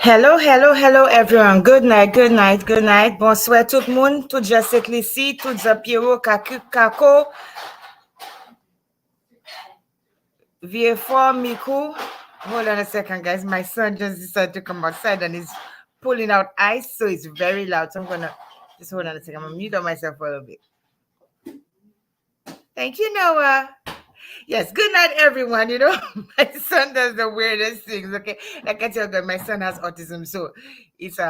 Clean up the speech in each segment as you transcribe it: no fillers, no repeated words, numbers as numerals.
Hello, hello, hello everyone. Good night, good night, good night. Bonsoir tout le monde. Tout je sais ici, tout je Pierrot, Kako, Vieux fort, Miku. Hold on a second, guys. My son just decided to come outside and he's pulling out ice, so it's very loud. So I'm gonna just hold on a second. I'm gonna mute on myself for a little bit. Thank you, Noah. Yes, good night, everyone. My son does the weirdest things. Okay, like I tell you, my son has autism, so it's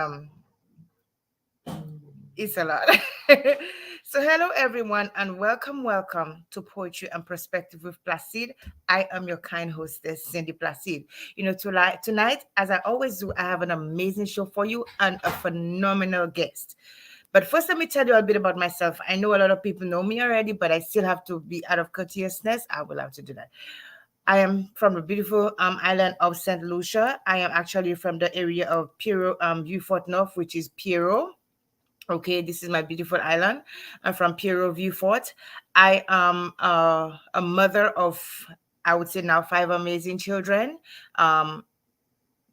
it's a lot. So, hello everyone, and welcome to Poetry and Perspective with Placide. I am your kind hostess, Cindy Placide. Tonight, as I always do, I have an amazing show for you and a phenomenal guest. But first, let me tell you a bit about myself. I know a lot of people know me already, but I still have to be out of courteousness. I will have to do that. I am from the beautiful island of St. Lucia. I am actually from the area of Piero, Beaufort North, which is Piero. Okay, this is my beautiful island. I'm from Piero Viewfort. I am a mother of, I would say now, five amazing children. Um,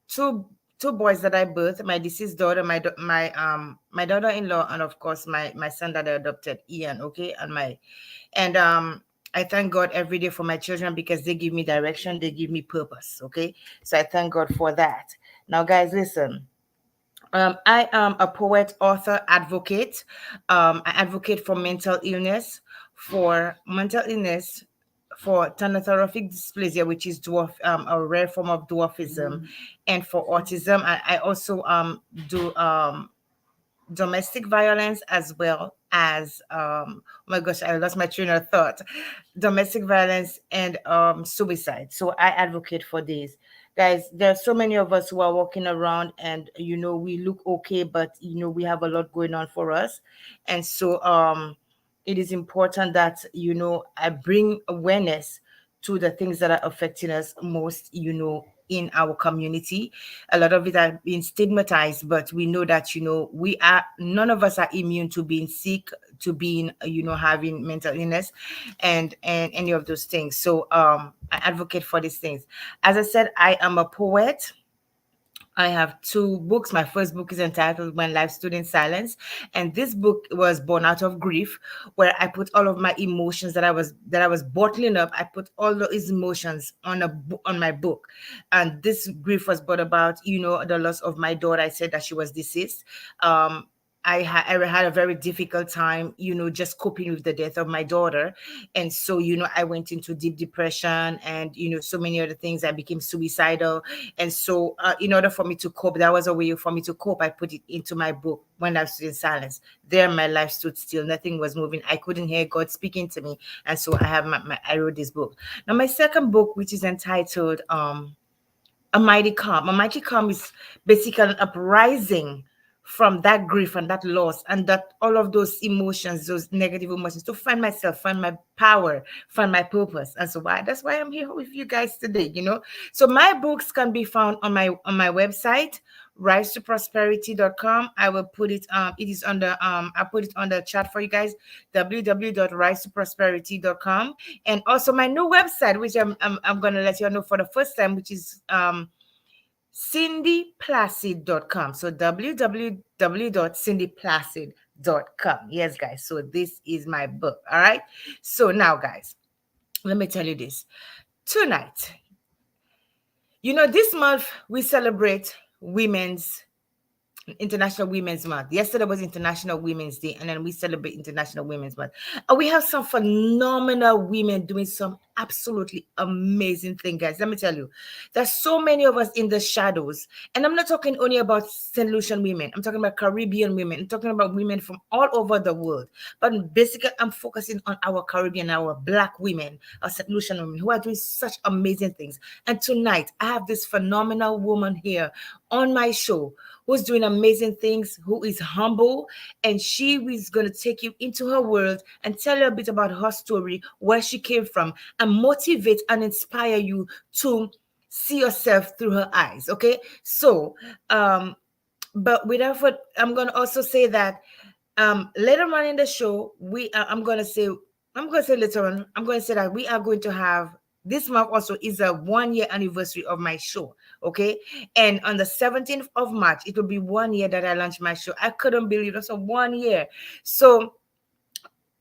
two two boys that I birthed, my deceased daughter, my daughter-in-law, and of course my son that I adopted, Ian. Okay, and I thank God every day for my children because they give me direction, they give me purpose. Okay, so I thank God for that. Now, guys, listen. I am a poet, author, advocate. I advocate for mental illness, for thanatophoric dysplasia, which is a rare form of dwarfism, and for autism. I also do domestic violence as well as oh my gosh, I lost my train of thought. Domestic violence and suicide. So I advocate for these. Guys, there are so many of us who are walking around and we look okay, but we have a lot going on for us. And so it is important that I bring awareness to the things that are affecting us most, in our community. A lot of it are being stigmatized, but we know that we are none of us are immune to being sick, to being having mental illness and any of those things. So I advocate for these things. As I said, I am a poet. I have two books. My first book is entitled When Life Stood in Silence, and this book was born out of grief, where I put all of my emotions that I was bottling up. I put all those emotions on my book, and this grief was brought about, the loss of my daughter. I said that she was deceased. I had a very difficult time, just coping with the death of my daughter. And so, I went into deep depression and, so many other things. I became suicidal. And so, in order for me to cope, that was a way for me to cope. I put it into my book, When Life Stood in Silence. There, my life stood still. Nothing was moving. I couldn't hear God speaking to me. And so I wrote this book. Now, my second book, which is entitled, A Mighty Calm. A Mighty Calm is basically an uprising from that grief and that loss and that all of those emotions, those negative emotions, to find myself, find my power, find my purpose. And so that's why I'm here with you guys today. So my books can be found on my website, rise2prosperity.com. I will put it it is on the I put it on the chat for you guys, www.rise2prosperity.com. And also my new website, which I'm gonna let you know for the first time, which is cindyplacide.com. So www.cindyplacide.com. Yes, guys. So this is my book. All right. So now, guys, let me tell you this. Tonight, this month we celebrate International Women's Month. Yesterday was International Women's Day, and then we celebrate International Women's Month. And we have some phenomenal women doing some absolutely amazing things, guys. Let me tell you, there's so many of us in the shadows. And I'm not talking only about St. Lucian women. I'm talking about Caribbean women. I'm talking about women from all over the world. But basically, I'm focusing on our Caribbean, our Black women, our St. Lucian women who are doing such amazing things. And tonight, I have this phenomenal woman here on my show who's doing amazing things, who is humble, and she is going to take you into her world and tell you a bit about her story, where she came from, and motivate and inspire you to see yourself through her eyes. Okay, so but without further, I'm going to also say that later on in the show, I'm going to say later on, I'm going to say that we are going to have this month also is a 1 year anniversary of my show. Okay. And on the 17th of March, it will be 1 year that I launched my show. I couldn't believe it. So 1 year. So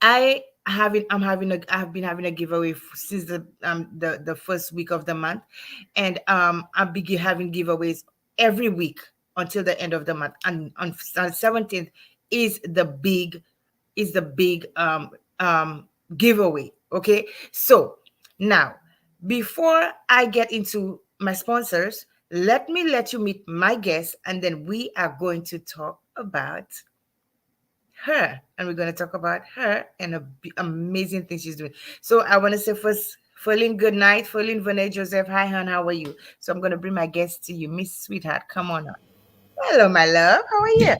I have been having a giveaway since the first week of the month, and I'll be having giveaways every week until the end of the month. And on 17th is the big giveaway. Okay, so now before I get into my sponsors, let you meet my guest, and then we are going to talk about her, and we're going to talk about her and amazing things she's doing. So I want to say first, Ferlin, good night. Ferlin Vene Joseph, hi hon, how are you? So I'm going to bring my guest to you. Miss Sweetheart, come on up. Hello, my love, how are you?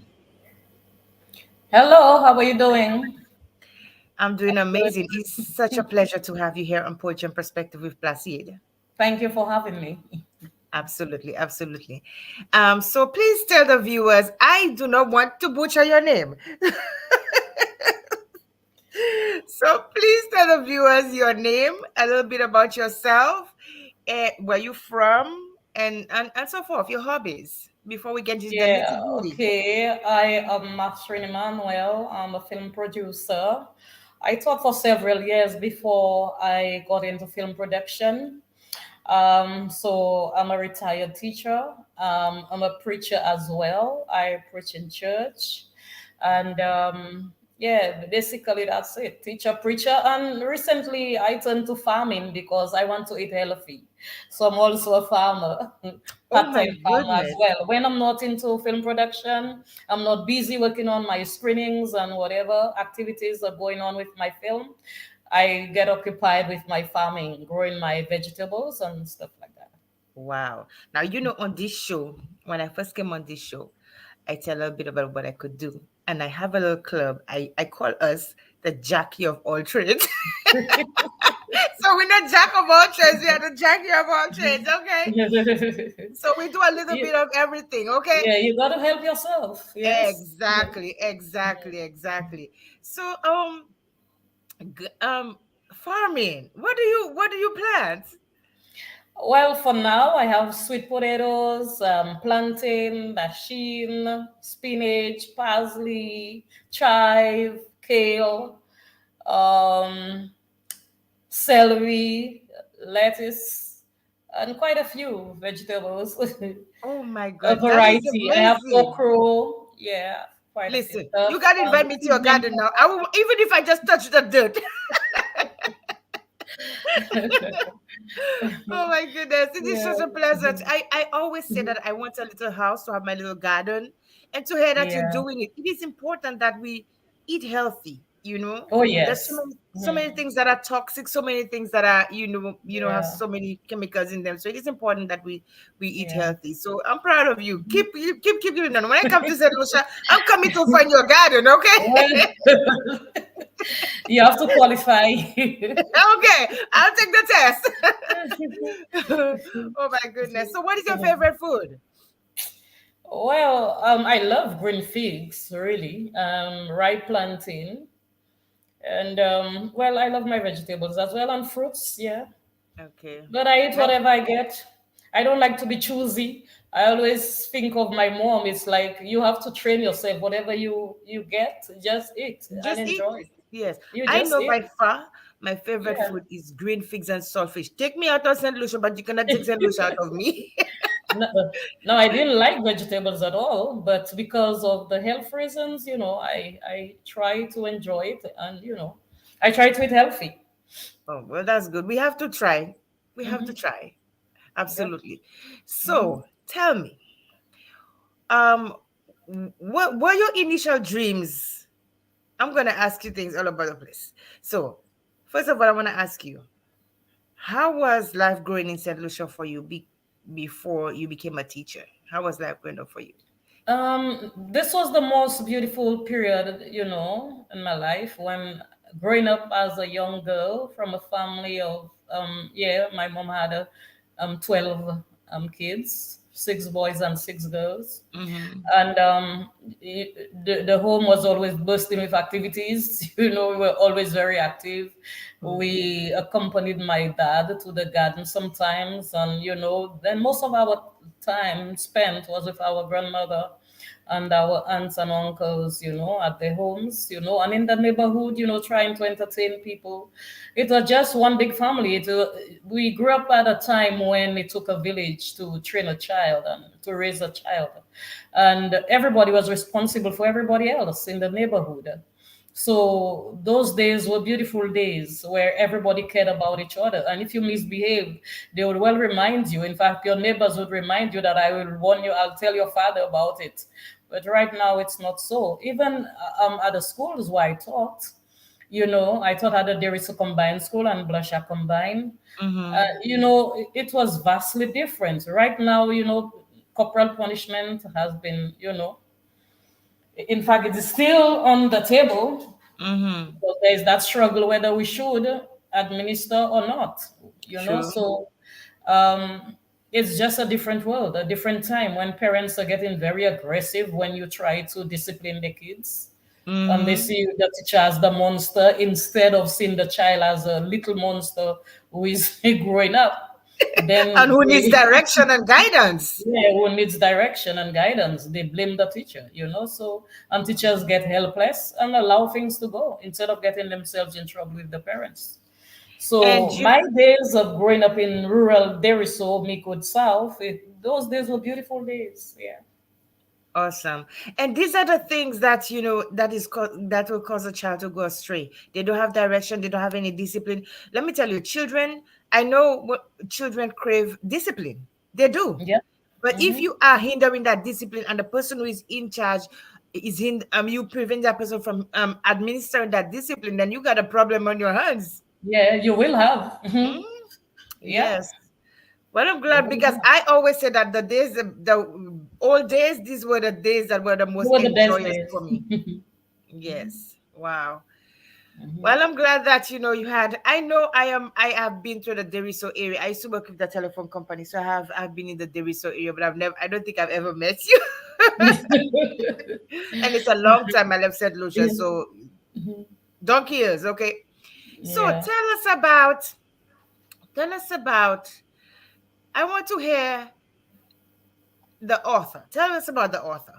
Hello, how are you doing? I'm doing Good. amazing. It's such a pleasure to have you here on Poetry and Perspective with Placide. Thank you for having me. Absolutely, absolutely. So please tell the viewers, I do not want to butcher your name. So please tell the viewers your name, a little bit about yourself, and where you from, and so forth, your hobbies, before we get into the Yeah, nitty gritty. okay. I am Mathurine Emmanuel. I'm a film producer. I taught for several years before I got into film production. So I'm a retired teacher. I'm a preacher as well. I preach in church, and yeah, basically that's it. Teacher, preacher, and recently I turned to farming because I want to eat healthy. So I'm also a farmer, Oh my part-time farmer as goodness. well. When I'm not into film production, I'm not busy working on my screenings and whatever activities are going on with my film. I get occupied with my farming, growing my vegetables and stuff like that. Wow. Now, on this show, when I first came on this show, I tell a little bit about what I could do. And I have a little club. I call us the Jackie of all trades. So we're not Jack of all trades, we are the Jackie of all trades, okay? So we do a little you, bit of everything, okay? yeah, you got to help yourself. Yes. Exactly, exactly, exactly. So farming. What do you plant? Well, for now, I have sweet potatoes, plantain, dasheen, spinach, parsley, chive, kale, um, celery, lettuce, and quite a few vegetables. Oh my A God, that is variety. I have amazing. okra. Yeah, quite a few Listen, stuff. you gotta invite me to your Pigment garden now. I will, even if I just touch the dirt. Oh my goodness, it is yeah, such a pleasure. I always say that I want a little house to have my little garden, and to hear that you're yeah. doing it. It is important that we eat healthy. Oh There's so yes. many so many Mhm. things that are toxic, so many things that are have Yeah, so many chemicals in them. So it is important that we eat yeah. healthy. So I'm proud of you. Keep doing that. When I come to St. Lucia, I'm coming to find your garden. Well, Okay. you have to qualify. Okay, I'll take the test. Oh my goodness. So what is your favorite food? Well, I love green figs, really. Ripe plantain, and well, I love my vegetables as well and fruits. Yeah, Okay. but I eat Like whatever I get. I don't like to be choosy. I always think of my mom. It's like you have to train yourself. Whatever you get, just eat and just eat. enjoy. Yes. You I just know eat. by far my favorite Yeah. food is green figs and saltfish. Take me out of St. Lucia, but you cannot take St. Lucia out of me. No, no, I didn't like vegetables at all, but because of the health reasons, I try to enjoy it, and I try to eat healthy. Oh, well, that's good. We have to try. We have to Hmm. try. Yep. Absolutely. Hmm. So tell me, um, what were your initial dreams? I'm gonna ask you things all over the place. So, first of all, I want to ask you, how was life growing in St. Lucia for you before you became a teacher? How was life growing up for you? This was the most beautiful period, in my life when growing up as a young girl from a family of, yeah, my mom had 12 kids. six boys and six girls. Mm-hmm. And the home was always bursting with activities. We were always very active. We accompanied my dad to the garden sometimes, and then most of our time spent was with our grandmother and our aunts and uncles, at their homes, and in the neighborhood, trying to entertain people. It was just one big family. We grew up at a time when it took a village to train a child and to raise a child. And everybody was responsible for everybody else in the neighborhood. So those days were beautiful days where everybody cared about each other. And if you misbehaved, they would well remind you. In fact, your neighbors would remind you that I will warn you, I'll tell your father about it. But right now, it's not so. Even at the schools where I taught, I taught at the Derrissa Combined School and Blusha Combined. Mm-hmm. It was vastly different. Right now, corporal punishment has been, in fact, it is still on the table. Mm-hmm. So there's that struggle whether we should administer or not, True. So um, it's just a different world, a different time when parents are getting very aggressive when you try to discipline the kids. And they Mm-hmm. see the teacher as the monster instead of seeing the child as a little monster who is growing up. And Then who needs they, direction and guidance? yeah, who needs direction and guidance? They blame the teacher, So, and teachers get helpless and allow things to go instead of getting themselves in trouble with the parents. And So, you my days of growing up in rural Deriso, Meekwood South, those days were beautiful days. Yeah. awesome. And these are the things that that will cause a child to go astray. They don't have direction. They don't have any discipline. Let me tell you, children. I know what children crave discipline. They do. Yeah. But if Mm-hmm. you are hindering that discipline, and the person who is in charge you prevent that person from administering that discipline, then you got a problem on your hands. Yeah, you will have. Mm, Yeah. yes. Well, I'm You glad will because have. I always say that the old days, these were the days that were the They most were the best enjoyous days. for me. Yes. Wow. Well, I'm glad that you had. I know I have been to the Deriso area. I used to work with the telephone company, so I've been in the Deriso area, but I don't think I've ever met you. And it's a long time I left St. Lucia, so donkey years, okay. So Yeah. tell us about. I want to hear the author. Tell us about the author.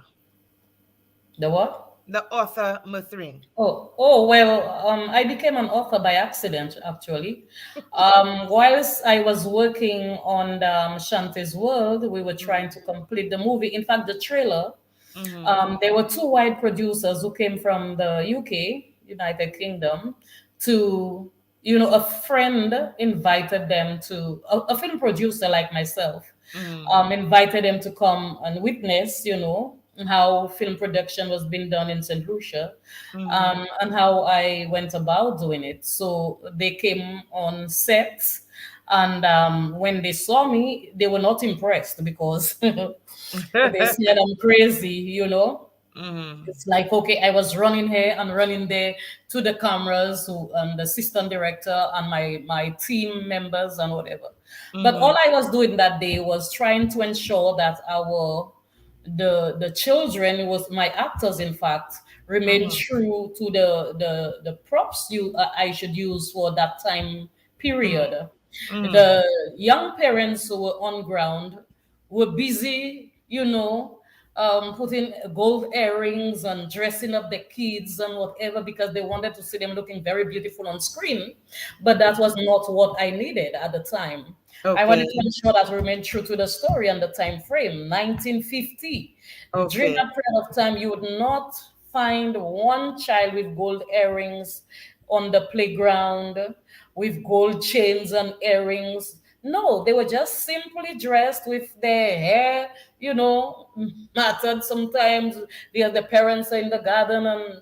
The what? The author Mathurine. Oh well, I became an author by accident, actually. Whilst I was working on Shanti's World, we were trying to complete the movie. In fact, the trailer, Mm-hmm. there were two white producers who came from the UK, United Kingdom, to, a friend invited them to, a film producer like myself, Mm-hmm. invited them to come and witness, how film production was being done in St. Lucia, Mm-hmm. and how I went about doing it. So they came on set, and when they saw me, they were not impressed because they said I'm crazy, Mm-hmm. It's like, okay, I was running here and running there to the cameras, the assistant director and my team members and whatever. But Mm-hmm. all I was doing that day was trying to ensure that the children, was my actors, in fact, remain Mm-hmm. true to the props I should use for that time period. Mm-hmm. The young parents who were on ground were busy, putting gold earrings and dressing up the kids and whatever because they wanted to see them looking very beautiful on screen. But that was not what I needed at the time. I Okay. wanted to ensure that we remained true to the story and the time frame, 1950. During Okay. that period of time, you would not find one child with gold earrings on the playground with gold chains and earrings. No, they were just simply dressed with their hair, mattered sometimes. The parents are in the garden and,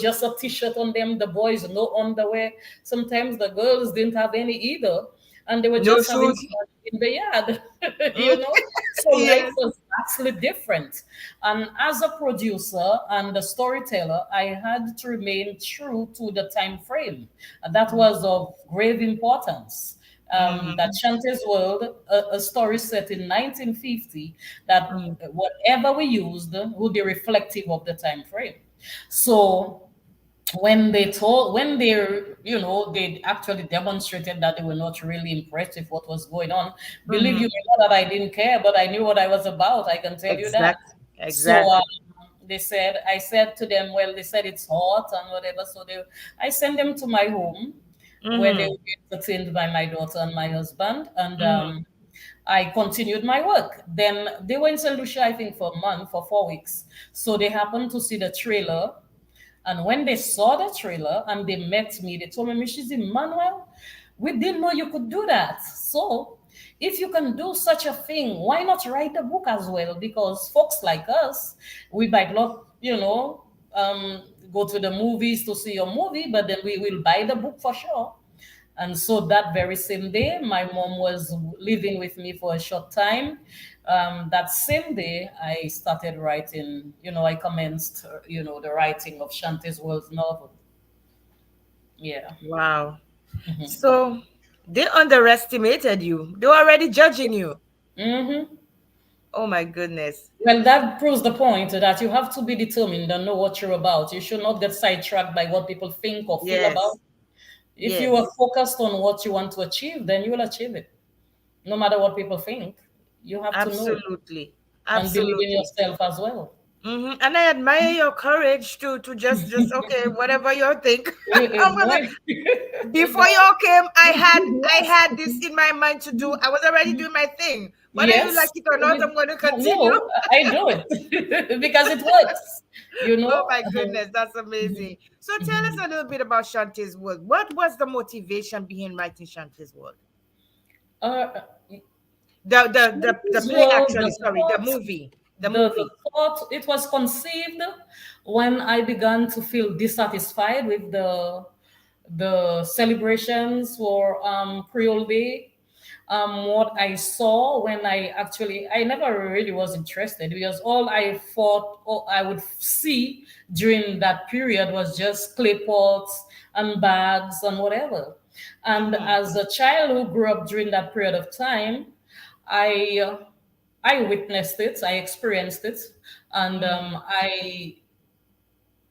just a t-shirt on them. The boys, no underwear. Sometimes the girls didn't have any either. And they were No just having shoes. fun in the yard, Mm. So life Yes. was vastly different. And as a producer and a storyteller, I had to remain true to the time frame. And that was of grave importance That Mm-hmm. Shantae's World, a story set in 1950, that Mm-hmm. whatever we used would be reflective of the time frame. So when they they actually demonstrated that they were not really impressed with what was going on. Believe you Mm-hmm. me, not that I didn't care, but I knew what I was about, I can tell you that. Exactly. So Exactly. I said to them, well, they said it's hot and whatever, so I sent them to my home where they Mm-hmm. were entertained by my daughter and my husband, and Mm-hmm. I continued my work. Then they were in St. Lucia, I think, for a month, for 4 weeks. So they happened to see the trailer, and when they saw the trailer and they met me, they told me, Mrs. Emmanuel, we didn't know you could do that. So if you can do such a thing, why not write a book as well? Because folks like us, we might not, go to the movies to see a movie, but then we will buy the book for sure. And so that very same day, my mom was living with me for a short time. That same day, I started writing, I commenced, the writing of Shantae's World novel. Yeah. Wow. So they underestimated you. They were already judging you. Hmm. Oh my goodness. Well, that proves the point that you have to be determined and know what you're about. You should not get sidetracked by what people think or feel about. Yes. If you are Yes. focused on what you want to achieve, then you will achieve it, no matter what people think. You have to know Absolutely. and believe in Absolutely. yourself as well. And I admire your courage to just okay, whatever you think. I'm gonna When, before y'all came, I yes, had this in my mind to do. I was already doing my thing. Whether you like yes. it or not, I'm gonna continue. No, I do it because it works. You Oh know. my goodness, that's amazing. So tell us a little bit about Shantae's work. What was the motivation behind writing Shantae's work? Uh, The As play well, actually, sorry, the movie. The the movie. thought, it was conceived when I began to feel dissatisfied with the celebrations for Creole Day. What I saw when I never really was interested, because all I thought, or I would see during that period, was just clay pots and bags and whatever. And Mm-hmm. as a child who grew up during that period of time, I I witnessed it, I experienced it, and Mm-hmm.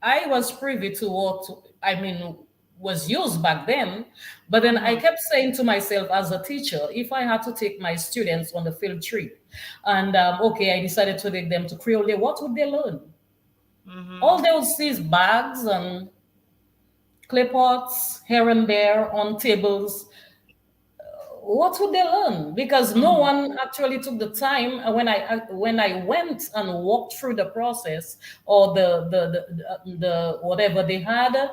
I was privy to what I mean was used back then. But then I Mm-hmm. kept saying to myself as a teacher, if I had to take my students on the field trip, and okay, I decided to take them to Creole Day, what would they learn? All Mm-hmm. they would see is bags and clay pots here and there on tables. What would they learn? Because no Mm-hmm. one actually took the time, when I went and walked through the process, or the whatever they had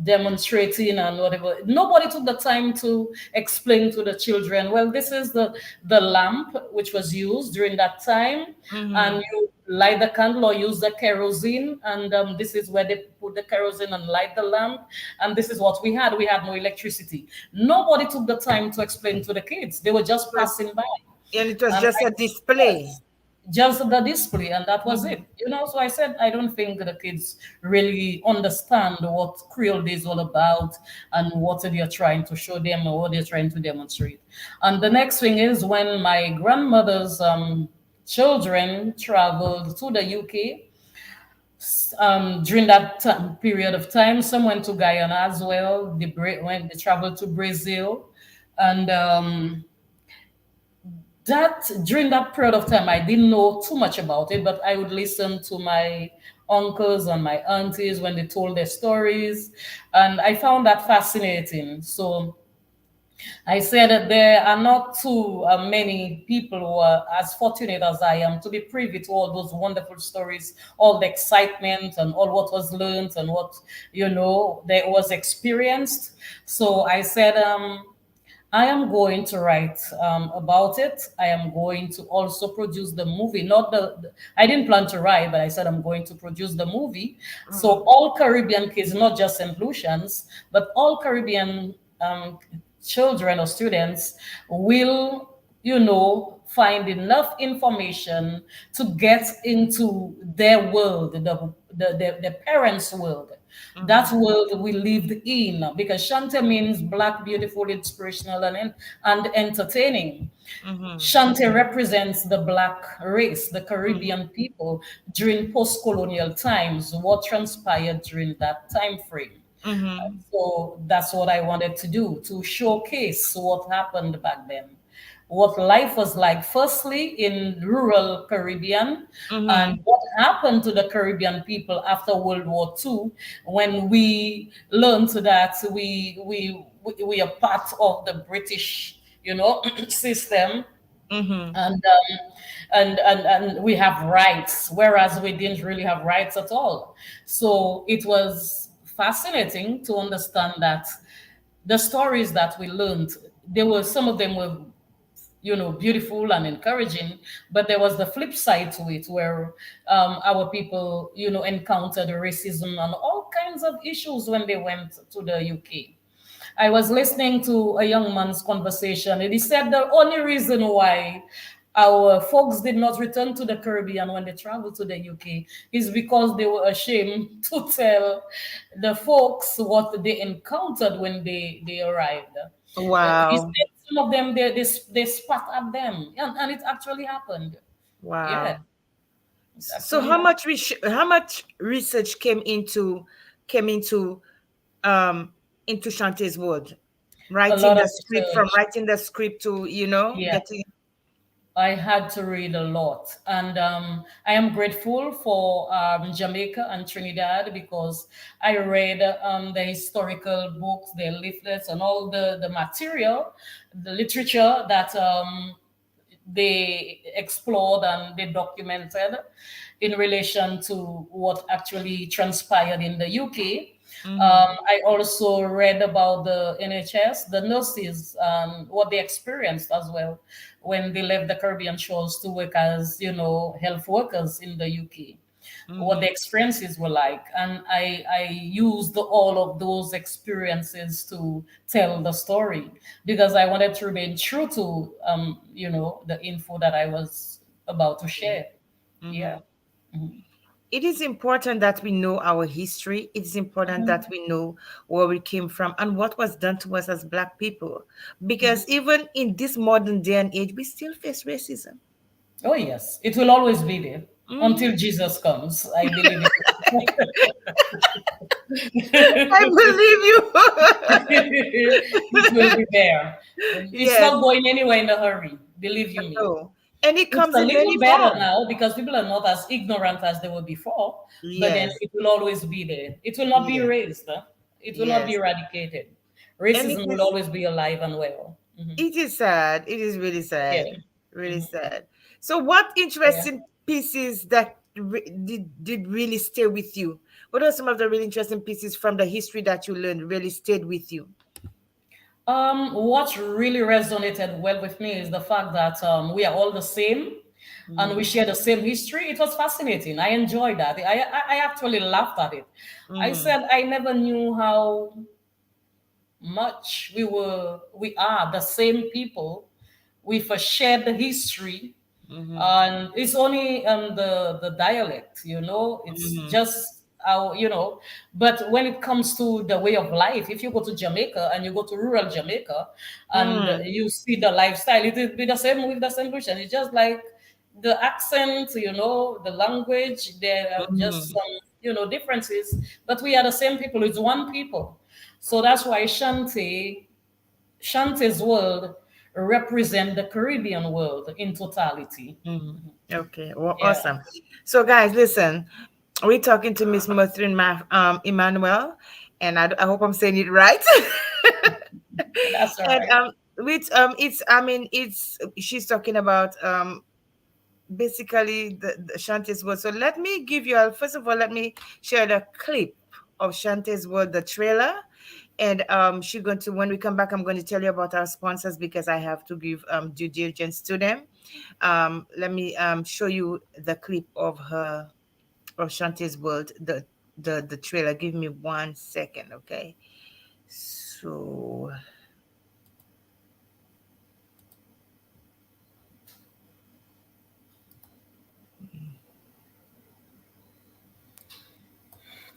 demonstrating and whatever, nobody took the time to explain to the children, well, this is the lamp which was used during that time, Mm-hmm. and you light the candle or use the kerosene, and this is where they put the kerosene and light the lamp, and this is what we had no electricity. Nobody took the time to explain to the kids. They were just But passing by. and it was And just a display. yes, just the display, and that was Mm-hmm. it. So I said, I don't think the kids really understand what Creole Day is all about, and what they're trying to show them, or what they're trying to demonstrate. And the next thing is, when my grandmother's children traveled to the UK, during that period of time, some went to Guyana as well. When they traveled to Brazil, and that during that period of time, I didn't know too much about it, but I would listen to my uncles and my aunties when they told their stories, and I found that fascinating. So I said that there are not too many people who are as fortunate as I am to be privy to all those wonderful stories, all the excitement and all what was learned, and what there was experienced. So I said, I am going to write about it. I am going to also produce the movie. Not I didn't plan to write, but I said I'm going to produce the movie. So Mm-hmm. all Caribbean kids, not just St. Lucians, but all Caribbean children or students will, find enough information to get into their world, the parents' world. That Mm-hmm. world we lived in, because Shante means black, beautiful, inspirational, and entertaining. Mm-hmm. Shante represents the black race, the Mm-hmm. Caribbean people during post-colonial times, what transpired during that time frame. Mm-hmm. So that's what I wanted to do, to showcase what happened back then, what life was like, firstly in rural Caribbean, and Mm-hmm. what happened to the Caribbean people after World War II, when we learned that we are part of the British, system, Mm-hmm. and and we have rights, whereas we didn't really have rights at all. So it was fascinating to understand that the stories that we learned, there were some of them were beautiful and encouraging, but there was the flip side to it, where our people encountered racism and all kinds of issues when they went to the UK. I was listening to a young man's conversation, and he said the only reason why our folks did not return to the Caribbean when they traveled to the UK is because they were ashamed to tell the folks what they encountered when they arrived. He Wow. said some of them they spat at them, and it actually happened. Yeah, Wow. it So actually how happened. much how much research came into Shantae's world? A Writing lot of the script, from research. writing the script to, Yeah. getting. I had to read a lot, and I am grateful for Jamaica and Trinidad, because I read the historical books, the leaflets, and all the material, the literature that they explored and they documented in relation to what actually transpired in the UK. Mm-hmm. I also read about the NHS, the nurses, what they experienced as well when they left the Caribbean shores to work as, health workers in the UK, what the Mm-hmm. experiences were like. And I used all of those experiences to tell the story, because I wanted to remain true to, the info that I was about to share. Mm-hmm. Yeah. Mhm. It is important that we know our history. It's important that we know where we came from and what was done to us as Black people. Because even in this modern day and age, we still face racism. Oh, yes. It will always be there until Mhm. Jesus comes. I believe I it. believe you. It will be there. It's Yes. not going anywhere in a hurry. Believe you me. No. And it It's comes a in many little better forms. now because people are not as ignorant as they were before, but then Yes. it will always be there. It will not be Yes. erased. Huh? It will not be Yes. eradicated. And it Racism will is always be alive and well. it is sad. It is really Yeah. sad. Really Mhm. sad. So what Yeah. interesting pieces that did really stay with you? What are some of the really interesting pieces from the history that you learned really stayed with you? What really resonated well with me is the fact that we are all the same and we Mm-hmm. share the same history. It was fascinating. I enjoyed that. I actually laughed at it. I Mm-hmm. said I never knew how much we are the same people with a shared history, Mm-hmm. and it's only the dialect, it's Mm-hmm. just our, but when it comes to the way of life, if you go to Jamaica and you go to rural Jamaica and Mm-hmm. you see the lifestyle, it will be the same with the St. Lucian. It's just like the accent, the language, there are just Mm-hmm. some differences, but we are the same people. It's one people. So that's why Shante's world represent the Caribbean world in totality. Mm-hmm. Okay, well, Yeah, awesome. So, guys, listen, we're talking to Miss Mathurine Emmanuel, and I hope I'm saying it right. that's all And right. with it's I mean it's she's talking about basically the Shantae's word. So let me give you a first of all, let me share the clip of Shantae's word, the trailer. And she's going to when we come back, I'm going to tell you about our sponsors because I have to give due diligence to them. Let me show you the clip of her of Shantae's world, the trailer. Give me 1 second, okay? So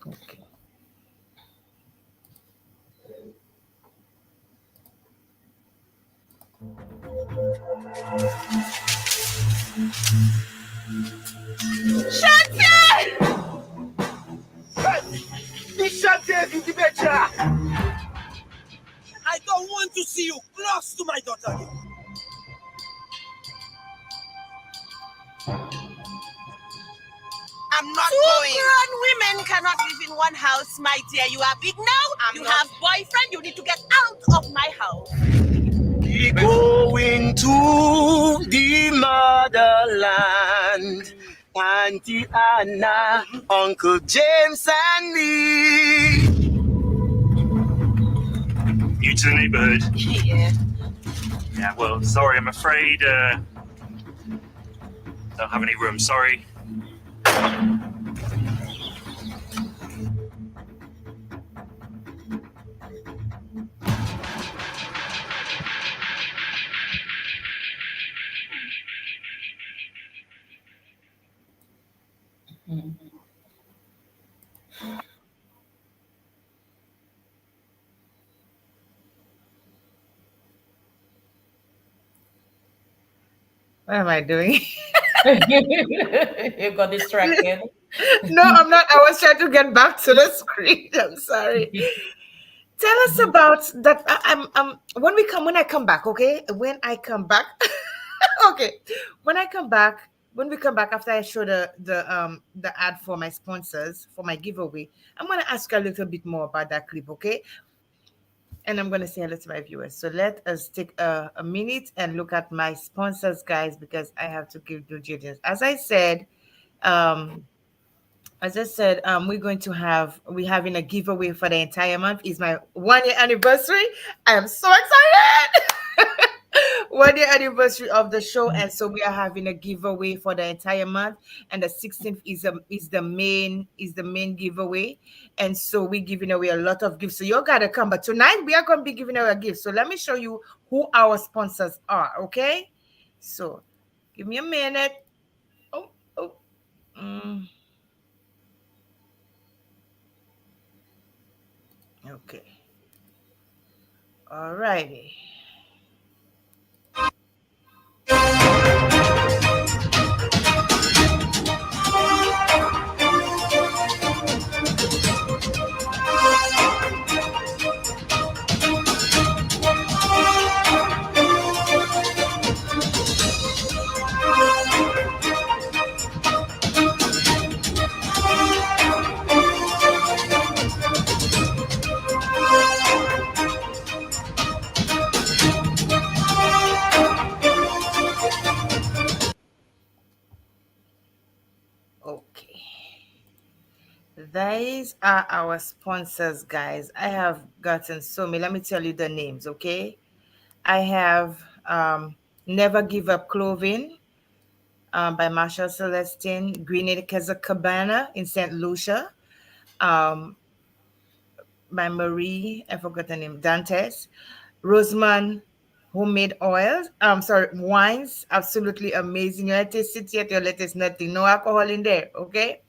okay. Shanti! Nishante Vidibecha! I don't want to see you close to my daughter again. I'm not Two going. grown women cannot live in one house, my dear. You are big now. You have boyfriend. You need to get out of my house. We going to the motherland. Auntie Anna, Uncle James, and me. New to the neighborhood? Yeah. Yeah, well, sorry, I'm afraid don't have any room, sorry. What am I doing? You got distracted. No, I'm not. I was trying to get back to the screen. I'm sorry. Tell us about that. When I come back, okay? When I come back, okay. When we come back after I show the ad for my sponsors for my giveaway, I'm gonna ask you a little bit more about that clip, okay? And I'm gonna say hello to my viewers. So let us take a minute and look at my sponsors, guys, because I have to give due diligence. Um, we're having a giveaway for the entire month. It's my 1 year anniversary. I am so excited. 1 year anniversary of the show, and so we are having a giveaway for the entire month. And the 16th is the main giveaway, and so we're giving away a lot of gifts. So you gotta come. But tonight we are gonna be giving away a gift. So let me show you who our sponsors are. Okay, so give me a minute. Oh, oh. mm. Okay. All righty. Okay. These are our sponsors, guys. I have gotten so many. Let me tell you the names, okay? I have Never Give Up Clothing by Marshall Celestine, Green Cabana in St. Lucia, um, by Marie, I forgot the name, Dantes, Roseman Homemade Oils, wines, absolutely amazing. You let it sit yet, you let it nothing, no alcohol in there, okay?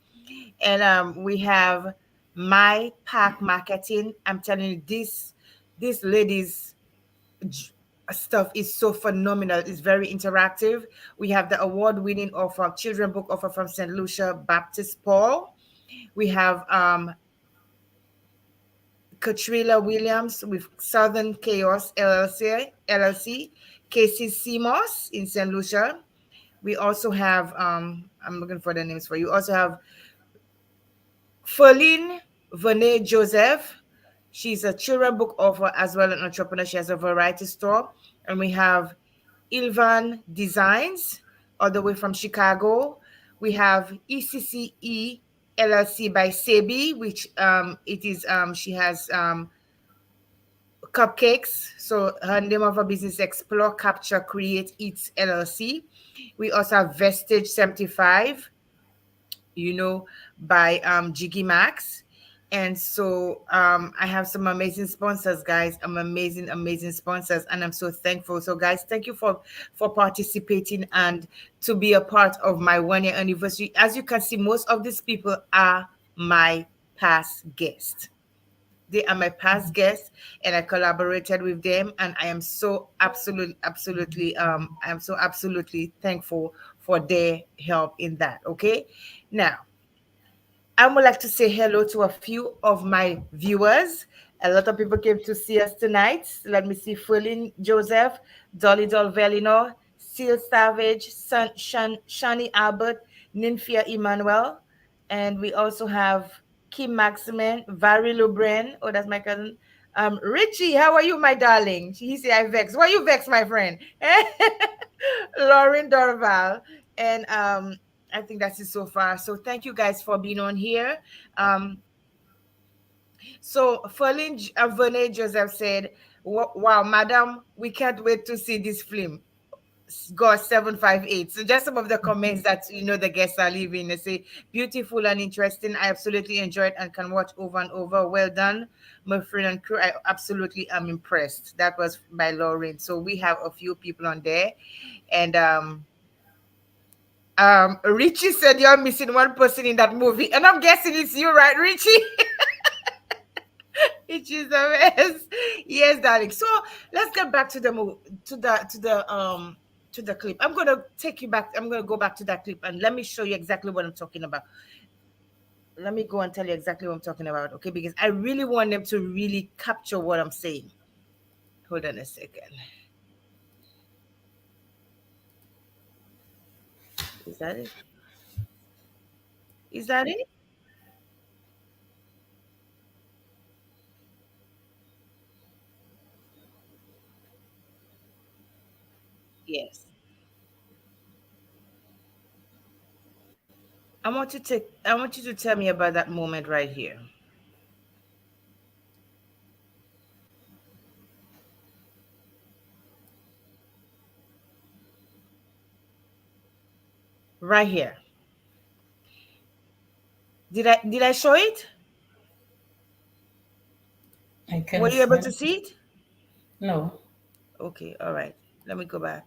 And we have My Pack Marketing. I'm telling you, this lady's stuff is so phenomenal. It's very interactive. We have the award-winning offer, children book offer from St. Lucia Baptist Paul. We have Katrina Williams with Southern Chaos LLC, Casey Simos in St. Lucia. We also have I'm looking for the names for you. Also have Ferline Vene Joseph. She's a children book author as well as an entrepreneur. She has a variety store. And we have Ilvan Designs, all the way from Chicago. We have ECCE LLC by Sebi, which it is she has cupcakes. So her name of her business, Explore, Capture, Create, Eats LLC. We also have Vestige 75, by Jiggy Max. And so I have some amazing sponsors, guys. Amazing sponsors, and I'm so thankful. So, guys, thank you for participating and to be a part of my 1 year anniversary. As you can see, most of these people are my past guests. They are my past guests, and I collaborated with them, and I am so absolutely thankful for their help in that. Okay, now I would like to say hello to a few of my viewers. A lot of people came to see us tonight. Let me see: Ferlin Joseph, Dolly Dolvelino, Seal Savage, Shani Albert, Ninfia Emmanuel, and we also have Kim Maximin, Vary Lubren. Oh, that's my cousin. Richie, how are you, my darling? He said, I vex. Why you vex, my friend? Lauren Dorval. And I think that's it so far. So thank you guys for being on here. Um, so Ferlin Verne Joseph said, Wow, madam, we can't wait to see this film. God 758. So just some of the comments that the guests are leaving. They say beautiful and interesting. I absolutely enjoyed and can watch over and over. Well done, my friend and crew. I absolutely am impressed. That was by Lauren. So we have a few people on there. And Richie said you're missing one person in that movie. And I'm guessing it's you, right, Richie? It is a mess. Yes, darling. So let's get back to the to the clip. I'm gonna take you back. I'm gonna go back to that clip and let me show you exactly what I'm talking about. Let me go and tell you exactly what I'm talking about, okay? Because I really want them to really capture what I'm saying. Hold on a second. Is that it? Is that it? Yes. I want you to tell me about that moment right here. Right here. Did I show it? I can Were you see able to it. see it? No. Okay, all right. Let me go back.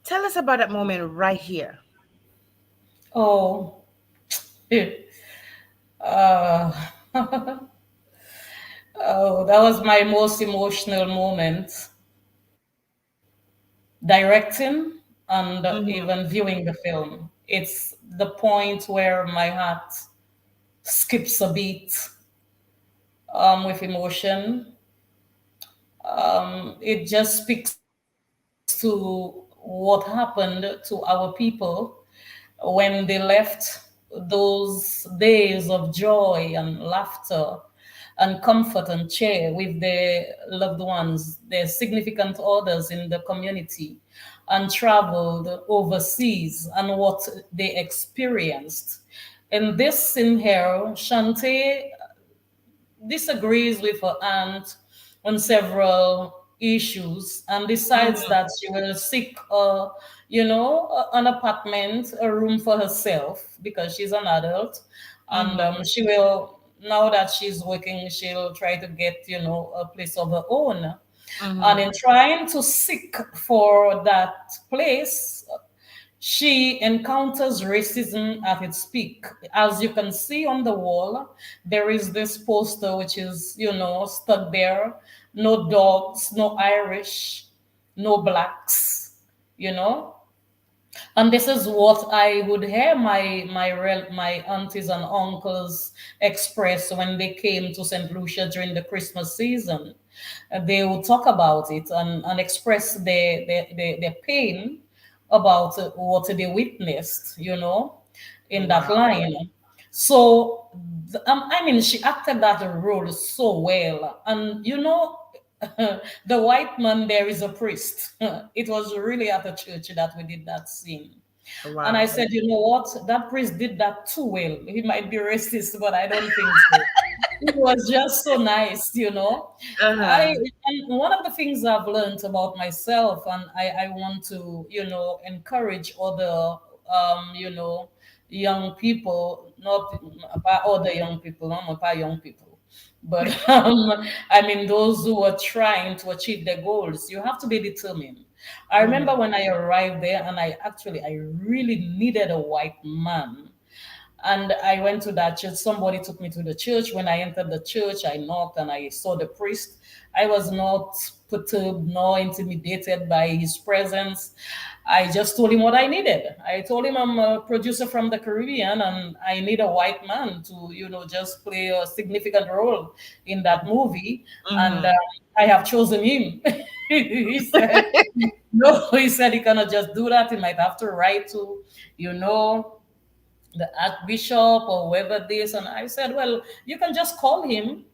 Tell us about that moment right here. Oh, uh, oh, that was my most emotional moment. Directing and Mm-hmm. even viewing the film. It's the point where my heart skips a beat with emotion. It just speaks to what happened to our people when they left those days of joy and laughter and comfort and cheer with their loved ones, their significant others in the community, and traveled overseas and what they experienced. In this scene here, Shante disagrees with her aunt on several issues and decides Mm-hmm. that she will seek an apartment, a room for herself because she's an adult, and Mm-hmm. she will, now that she's working, she'll try to get a place of her own. And Mm-hmm. in trying to seek for that place, she encounters racism at its peak. As you can see on the wall, there is this poster which is, stuck there. No dogs, no Irish, no blacks, you know. And this is what I would hear my aunties and uncles express when they came to St. Lucia during the Christmas season. They would talk about it and express their pain about what they witnessed, in that Wow. line. So, I mean, she acted that role so well. And, the white man there is a priest. It was really at the church that we did that scene. And I Wow. said, you know what? That priest did that too well. He might be racist, but I don't think so. It was just so nice. I Uh-huh. and one of the things I've learned about myself, and I want to, encourage other, young people, not about other young people, not about young people, but I mean those who are trying to achieve their goals. You have to be determined. I remember Mm-hmm. when I arrived there, and I really needed a white man, And I went to that church. Somebody took me to the church. When I entered the church, I knocked and I saw the priest. I was not perturbed nor intimidated by his presence. I just told him what I needed. I told him I'm a producer from the Caribbean and I need a white man to, just play a significant role in that movie. And I have chosen him. He said, no, he said he cannot just do that. He might have to write to, you know, the archbishop or whoever this. And I said, well, you can just call him.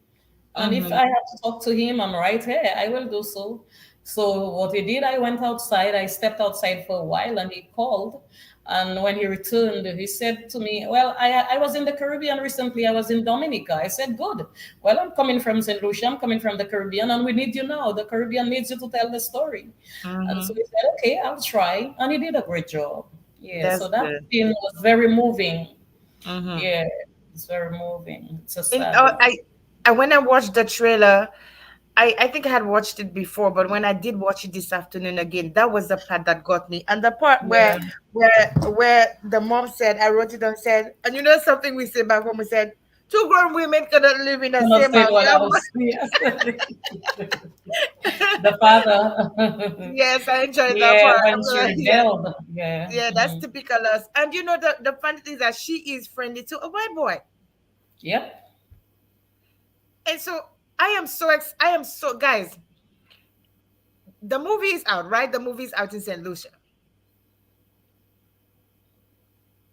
And if I have to talk to him, I'm right here. I will do so. So what he did, I went outside. I stepped outside for a while and he called. And when he returned, he said to me, well, I was in the Caribbean recently. I was in Dominica. I said, good. Well, I'm coming from St. Lucia. I'm coming from the Caribbean and we need you now. The Caribbean needs you to tell the story. And so he said, okay, I'll try. And he did a great job. Yeah, That's so that good. scene was very moving. Yeah, it's very moving. It's a In, sad one. I when I watched the trailer, I think I had watched it before, but when I did watch it this afternoon again, that was the part that got me. And the part Yeah. where the mom said, I wrote it down, said, and you know something we say back home, we said, two grown women cannot live in the Cannot same say house. what Yeah, else. Yes. The father. yes, I enjoyed that Yeah, part. when she Yeah, rebelled. Yeah. yeah, that's typical us. And you know the funny thing is that she is friendly to a white boy. Yep. And so I am so guys, the movie is out, right? The movie is out in St. Lucia.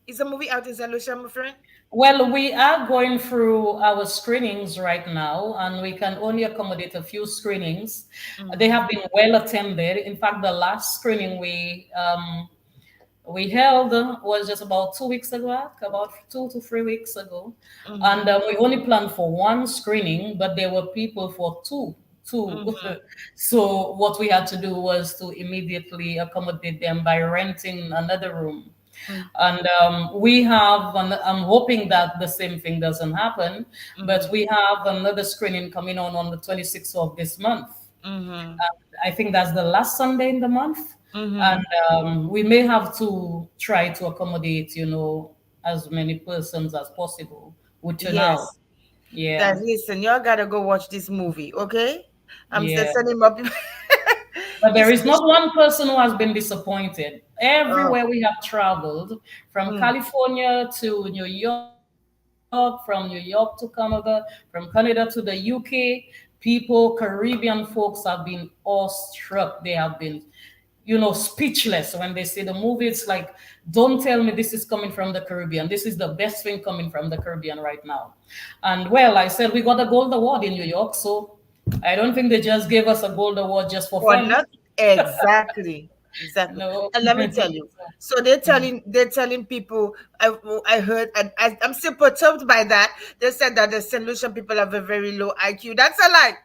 Is the movie out in St. Lucia, my friend? Well, we are going through our screenings right now, and we can only accommodate a few screenings. They have been well attended. In fact, the last screening we held was just about 2 weeks ago, about 2 to 3 weeks ago, and we only planned for one screening, but there were people for two. So what we had to do was to immediately accommodate them by renting another room. And we have, and I'm hoping that the same thing doesn't happen, but we have another screening coming on the 26th of this month. I think that's the last Sunday in the month. And we may have to try to accommodate, as many persons as possible would turn out. Yes. Yeah. Guys, listen, y'all gotta go watch this movie, okay? I'm still Yeah. sending up. But there It's is not one person who has been disappointed. oh, Everywhere we have traveled, from California to New York, from New York to Canada, from Canada to the UK, people, Caribbean folks have been awestruck. They have been, speechless when they see the movie. It's like, don't tell me this is coming from the Caribbean. This is the best thing coming from the Caribbean right now. And well, I said we got a gold award in New York, so I don't think they just gave us a gold award just for or fun. not exactly. Exactly. No. And let me tell you. So they're telling people I heard and I'm still perturbed by that. They said that the St. Lucian people have a very low IQ. That's a lie.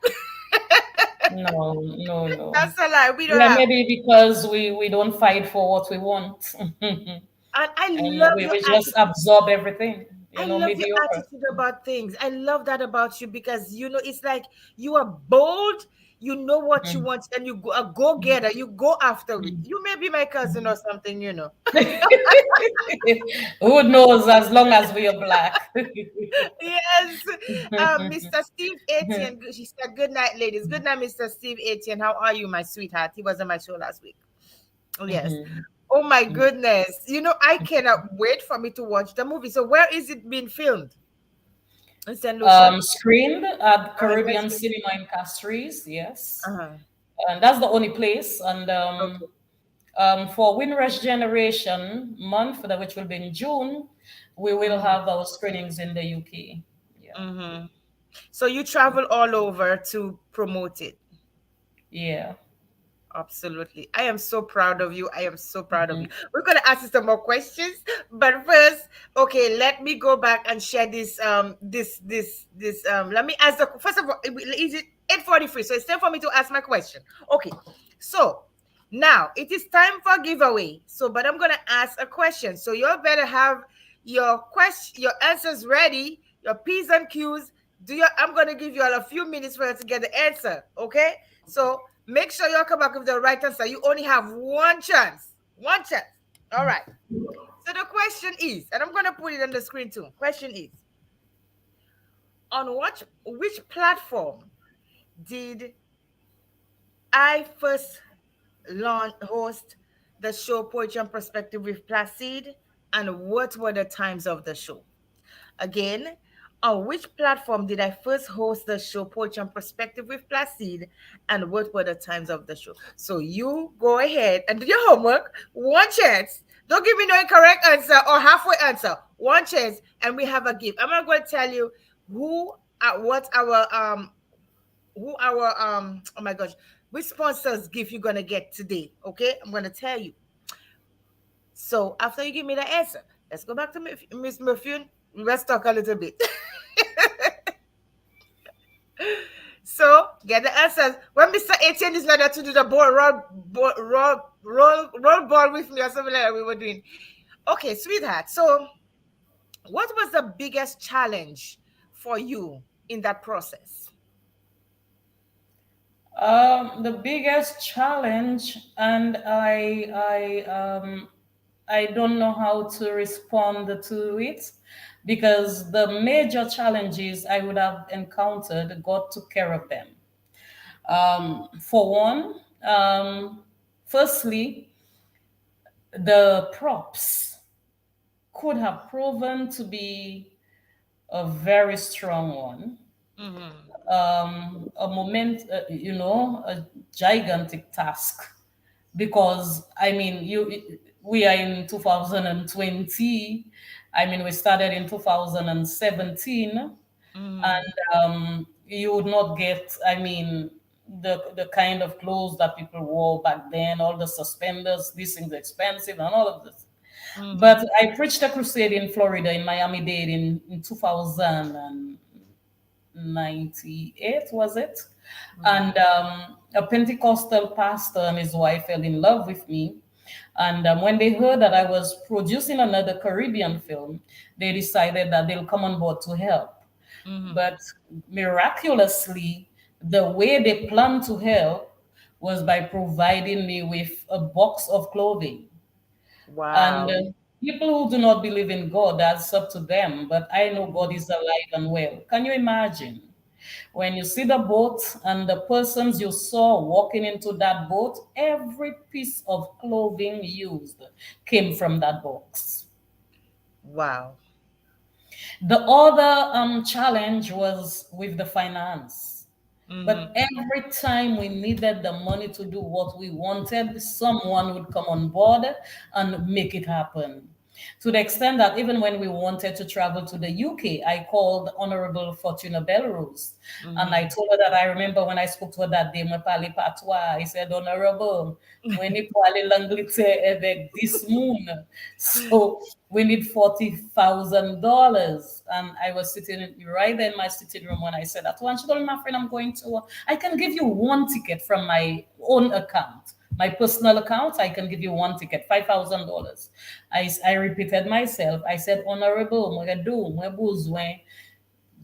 No, no, no. That's a lie. We don't Yeah, have. maybe because we don't fight for what we want. And And I love your we just attitude. absorb everything, I love your mediocre. attitude about things. I love that about you because it's like you are bold. You know what you Mm. want, and you go a go getter. You go after it. You may be my cousin or something. Who knows as long as we are black. Yes, Mr. Steve Etienne. She said, "Good night, ladies. Good night, Mr. Steve Etienne. How are you, my sweetheart? He was on my show last week. Oh, yes. Oh my goodness. I cannot wait for me to watch the movie. So where is it being filmed? In St. Lucia. Screened at All right, let's Caribbean go. Cinema in Castries, yes. Uh-huh. And that's the only place. And Okay. for Windrush Generation month, which will be in June, we will have our screenings in the UK. Yeah. So you travel all over to promote it. Yeah. Absolutely. I am so proud of you. I am so proud of Mhm. you. We're gonna ask you some more questions, but first, okay, let me go back and share this let me ask the first of all, is it 8:43? So it's time for me to ask my question. Okay, so now it is time for giveaway. So, but I'm gonna ask a question. So you better have your answers ready, your P's and Q's. I'm gonna give you all a few minutes for you to get the answer. Okay, so make sure you come back with the right answer. You only have one chance. One chance. All right. So the question is, and I'm gonna put it on the screen too. Question is, on which platform did I first host the show Poetry and Perspective with Placide, and what were the times of the show? Again, on which platform did I first host the show Poetry and Perspective with Placide, and what were the times of the show? So you go ahead and do your homework. One chance. Don't give me no incorrect answer or halfway answer. One chance, and we have a gift. I'm not going to tell you who, what our who our oh my gosh, which sponsors gift you're gonna get today. Okay, I'm gonna tell you. So after you give me the answer, let's go back to Miss Murphy. Let's talk a little bit. So get the answers. When Mr. Etienne is ready to do the roll ball with me or something like that, we were doing. Okay, sweetheart. So what was the biggest challenge for you in that process? The biggest challenge, and I don't know how to respond to it, because the major challenges I would have encountered, God took care of them. For one, firstly, the props could have proven to be a very strong one. Mm-hmm. A moment, a gigantic task, because I mean, we are in 2020. I mean, we started in 2017, Mm-hmm. and you would not get, I mean, the kind of clothes that people wore back then, all the suspenders, these things expensive, and all of this. Mm-hmm. But I preached a crusade in Florida, in Miami-Dade, in 2098, was it? And a Pentecostal pastor and his wife fell in love with me. And when they heard that I was producing another Caribbean film, they decided that they'll come on board to help. Mm-hmm. But miraculously, the way they planned to help was by providing me with a box of clothing. And Wow. people who do not believe in God, that's up to them. But I know God Mm-hmm. is alive and well. Can you imagine? When you see the boat and the persons you saw walking into that boat, every piece of clothing used came from that box. Wow. The other challenge was with the finance. But Mm-hmm. every time we needed the money to do what we wanted, someone would come on board and make it happen. To the extent that even when we wanted to travel to the UK, I called Honorable Fortuna Belrose. And I Mm-hmm. told her that I remember when I spoke to her that day, me parle patois. I said, Honorable, when you parle l'Angleterre avec this moon. So we need $40,000. And I was sitting right there in my sitting room when I said that. One, she told me, my friend, I'm going to, I can give you one ticket from my own account. My personal account, I can give you one ticket, $5,000. I repeated myself. I said, Honorable, moi do, moi besoin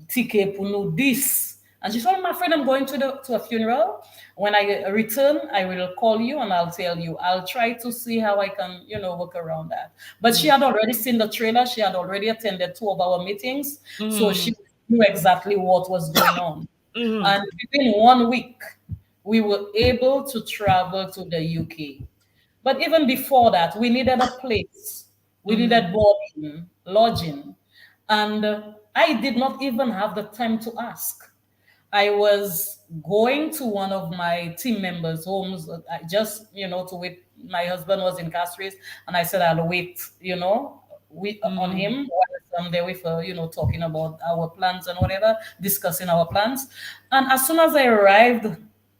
ticket pour nous this. And she told my friend, I'm going to a funeral. When I return, I will call you and I'll tell you. I'll try to see how I can, work around that. But she had already seen the trailer. She had already attended two of our meetings. So Mm-hmm. she knew exactly what was going on. Mm-hmm. And within 1 week, we were able to travel to the UK. But even before that, we needed a place. We Mm-hmm. needed boarding, lodging. And I did not even have the time to ask. I was going to one of my team members' homes, just, to wait. My husband was in Castries, and I said, I'll wait, on Mm-hmm. him while I'm there with, talking about our plans and whatever, discussing our plans. And as soon as I arrived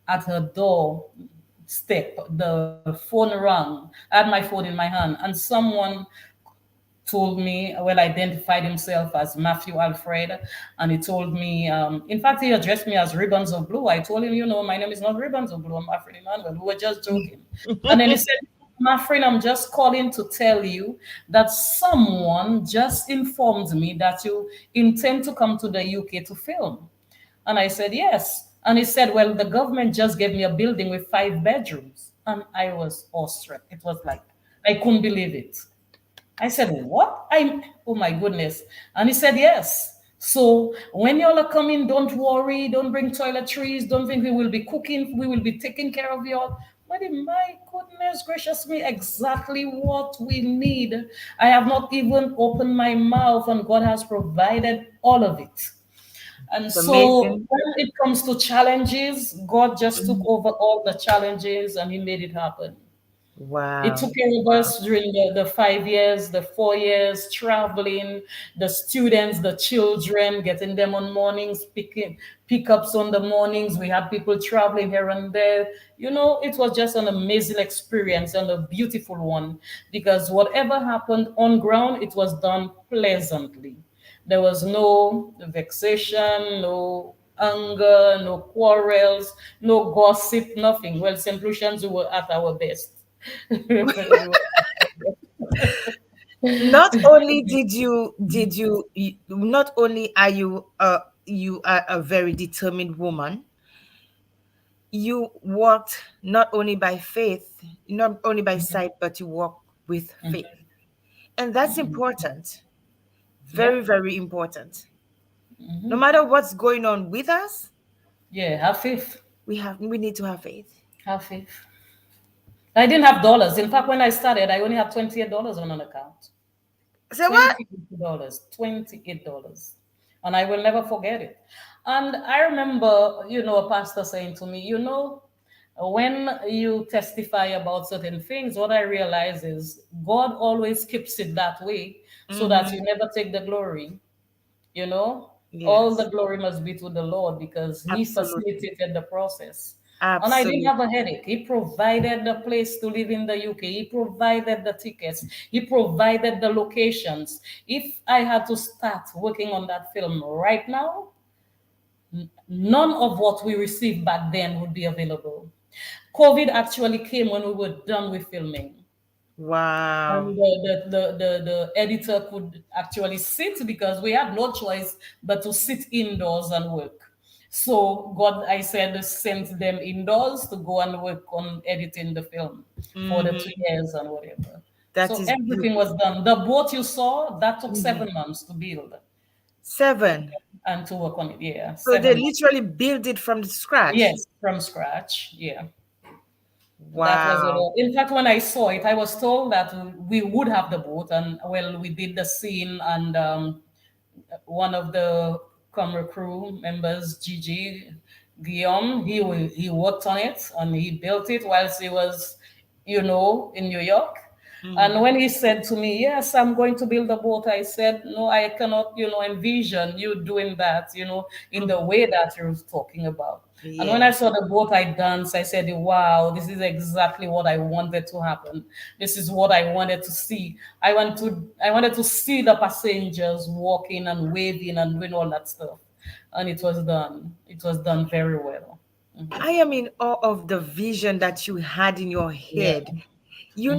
at her door step, the phone rang. I had my phone in my hand, and someone told me, well, identified himself as Matthew Alfred, and he told me, in fact, he addressed me as Ribbons of Blue. I told him, my name is not Ribbons of Blue, I'm Alfred Emmanuel. We were just joking. And then he said, my friend, I'm just calling to tell you that someone just informed me that you intend to come to the UK to film. And I said, yes. And he said, well, the government just gave me a building with 5 bedrooms. And I was awestruck. It was like, I couldn't believe it. I said, what? Oh my goodness. And he said, yes. So when y'all are coming, don't worry, don't bring toiletries, don't think we will be cooking, we will be taking care of y'all. But my goodness gracious me, exactly what we need. I have not even opened my mouth, and God has provided all of it. And It's so amazing. when it comes to challenges, God just took Mhm. over all the challenges and He made it happen. It Wow. took care of Wow. us during the 5 years, the 4 years, traveling, the students, the children, getting them on mornings, picking pickups on the mornings. We had people traveling here and there. It was just an amazing experience and a beautiful one because whatever happened on ground, it was done pleasantly. There was no vexation, no anger, no quarrels, no gossip, nothing. Well, St. Lucians, we were at our best. Not only not only are you are a very determined woman, you walked not only by faith, not only by sight, but you walk with faith. And that's important. Yeah, Very, very important. No matter what's going on with us, yeah, have faith. we need to have faith. Have faith. I didn't have dollars. In fact, when I started, I only had $28 on an account. Say what? $28, $28. And I will never forget it. And I remember, a pastor saying to me, when you testify about certain things, what I realize is God always keeps it that way so that Mm-hmm. you never take the glory. you know all the Yes. glory must be to the Lord because He Absolutely. facilitated the process. And I didn't Absolutely. have a headache. He provided the place to live in the UK. He provided the tickets. He provided the locations. If I had to start working on that film right now, none of what we received back then would be available. COVID actually came when we were done with filming. Wow. And the editor could actually sit because we had no choice but to sit indoors and work. So God, I said, sent them indoors to go and work on editing the film for the Mm-hmm. 2 years and whatever. That So is everything was beautiful. done. The boat you saw, that took Mhm. 7 months to build 7. and to work on it. Yeah, So they 7 months. literally build it from the scratch. Yes, from scratch. Yeah. That was it Wow. all. In fact, when I saw it, I was told that we would have the boat, and well, we did the scene, and one of the camera crew members, Gigi Guillaume, he worked on it and he built it whilst he was, in New York. And Mm-hmm. when he said to me, "Yes, I'm going to build a boat," I said, "No, I cannot, envision you doing that, in the Mm-hmm. way that you're talking about." And when I Yes. saw the boat I danced, I said, "Wow, this is exactly what I wanted to happen. This is what I wanted to see. I wanted to see the passengers walking and waving and doing all that stuff." And it was done. It was done very well. I am in awe of the vision that you had in your Yeah. head. You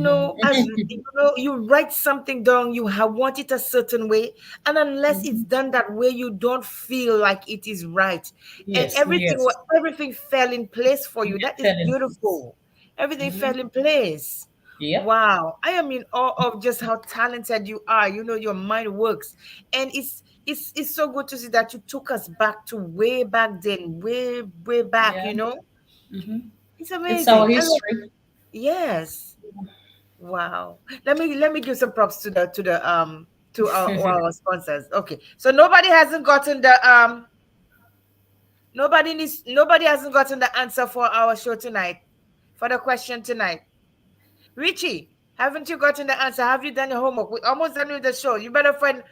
write something down, want it a certain way, and unless it's done that way, you don't feel like it is right. And Yes. Yes. everything fell in place for you. That is Fell in place. beautiful. Everything fell in place. Yep. Wow. I am in awe of just how talented you are. Your mind works. And it's so good to see that you took us back to way back then, way back, Yeah. It's It's our amazing. history. Yes. Wow. Let me give some props to our sponsors. Okay. So nobody hasn't gotten the answer for our show tonight, for the question tonight. Richie, haven't you gotten the answer? Have you done your homework? We're almost done with the show. You better find.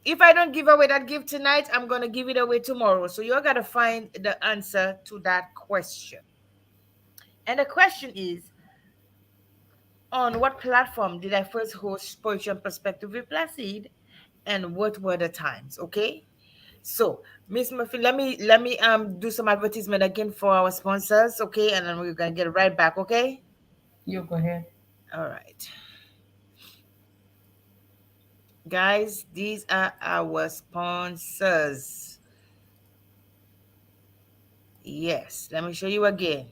If I don't give away that gift tonight, I'm gonna give it away tomorrow. So you gotta find the answer to that question. And the question is, on what platform did I first host Poetry and Perspective with Placide, and what were the times? Okay. So, Miss Murphy, let me do some advertisement again for our sponsors, okay? And then we're gonna get right back, okay? You go ahead. All right. Guys, these are our sponsors. Yes, let me show you again.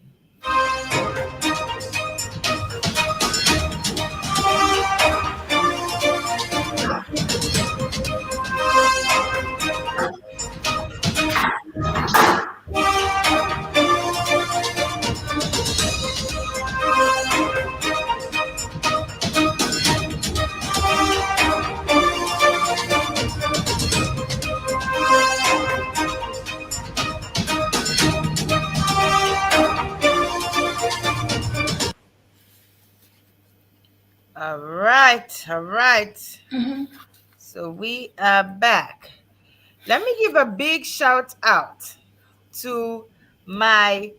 All right. All right. So we are back. Let me give a big shout out to my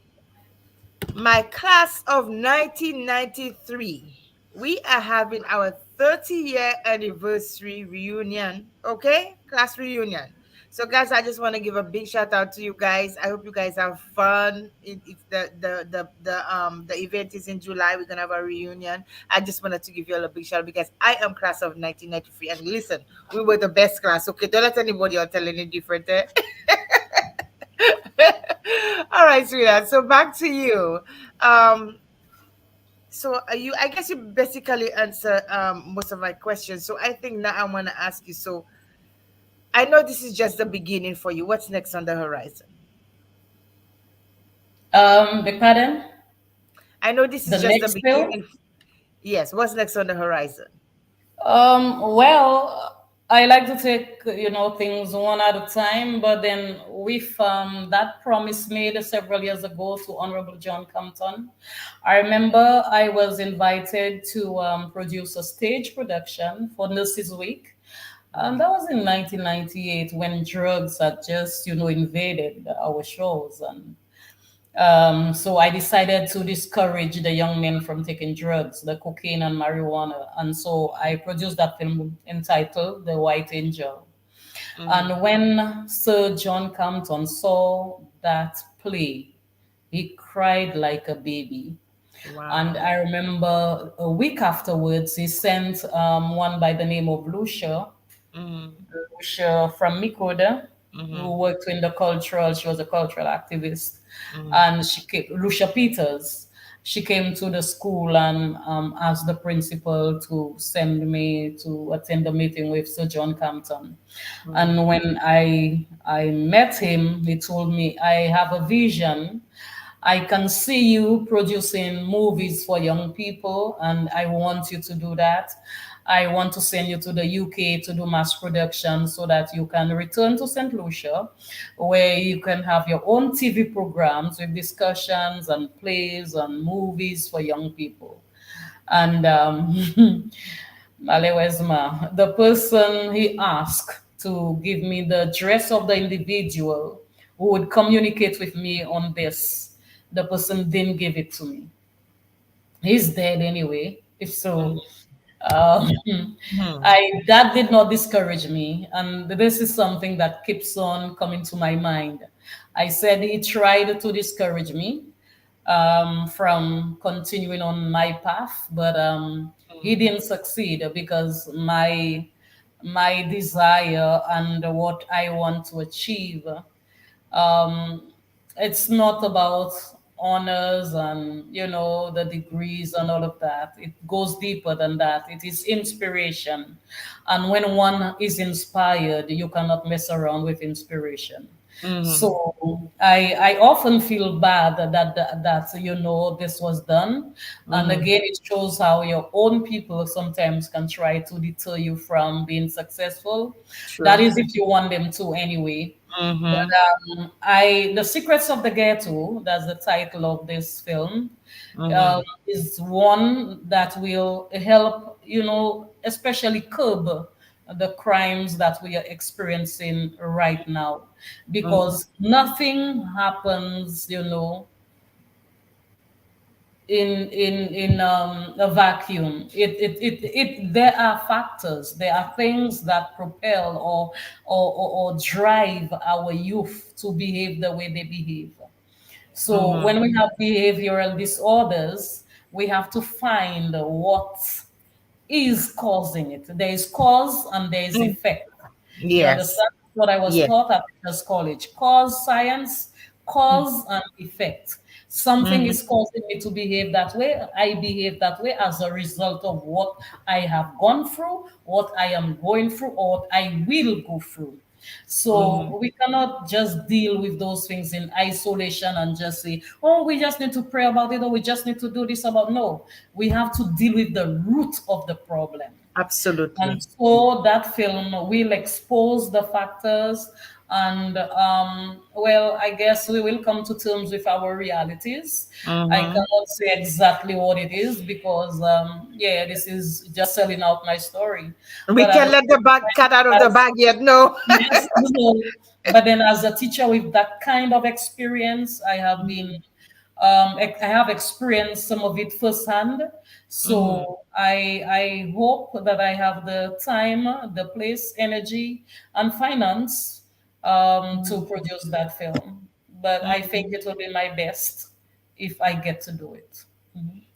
class of 1993. We are having our 30-year anniversary reunion, okay? Class reunion. So, guys, I just want to give a big shout out to you guys. I hope you guys have fun. It's the event is in July. We're gonna have a reunion. I just wanted to give you all a big shout out because I am class of 1993. And listen, we were the best class. Okay, don't let anybody else tell any different. Eh? All right, sweetheart. So back to you. Um, so you, I guess you basically answer most of my questions. So I think now I want to ask you. So I know this is just the beginning for you. What's next on the horizon? Beg pardon? I know this is The just the next film? beginning. Yes. What's next on the horizon? Well, I like to take, things one at a time, but then with that promise made several years ago to Honorable John Compton, I remember I was invited to produce a stage production for Nurses Week. That was in 1998 when drugs had just, invaded our shows. And so I decided to discourage the young men from taking drugs, the cocaine and marijuana. And so I produced that film entitled The White Angel. And when Sir John Campton saw that play, he cried like a baby. And Wow. I remember a week afterwards, he sent one by the name of Lucia, Mm-hmm. from Mikoda, Mm-hmm. who worked in the cultural, she was a cultural activist. Mm-hmm. And she came, Lucia Peters, she came to the school and asked the principal to send me to attend the meeting with Sir John Campton. And when I met him, he told me, I have a vision. I can see you producing movies for young people, and I want you to do that. I want to send you to the UK to do mass production so that you can return to St. Lucia, where you can have your own TV programs with discussions and plays and movies for young people. And Malewesma, the person he asked to give me the address of the individual who would communicate with me on this, the person didn't give it to me. He's dead anyway. If so, um, Mm-hmm. I that did not discourage me, and this is something that keeps on coming to my mind. I said he tried to discourage me from continuing on my path, but he didn't succeed because my desire and what I want to achieve, um, it's not about honors and the degrees and all of that. It goes deeper than that. It is inspiration, and when one is inspired, you cannot mess around with inspiration. Mm-hmm. So I often feel bad that this was done, and Mm-hmm. again it shows how your own people sometimes can try to deter you from being successful. That True. is if you want them to anyway. But Mm-hmm. The Secrets of the Ghetto, that's the title of this film, Mm-hmm. is one that will help, especially curb the crimes that we are experiencing right now, Mm-hmm. because nothing happens, in a vacuum. There are factors, there are things that propel or drive our youth to behave the way they behave. So Mm-hmm. when we have behavioral disorders, we have to find what is causing it. There is cause and there is effect. You Yes. understand what I was Yes. taught at Teachers College? Cause science, cause and effect. Something Mm-hmm. is causing me to behave that way. I behave that way as a result of what I have gone through, what I am going through, or what I will go through. Mm-hmm. So we cannot just deal with those things in isolation and just say, oh, we just need to pray about it, or we just need to do this about. No, we have to deal with the root of the problem. And Absolutely. so that film will expose the factors And well, I guess we will come to terms with our realities. I Mm-hmm. cannot say exactly what it is because yeah, this is just selling out my story. We But can let the bag cat out of the as bag yet. No. yes, no. But then as a teacher with that kind of experience, I have been I have experienced some of it firsthand. Mm-hmm. So I hope that I have the time, the place, energy, and finance to produce that film. But I think Mm-hmm. it will be my best if I get to do it.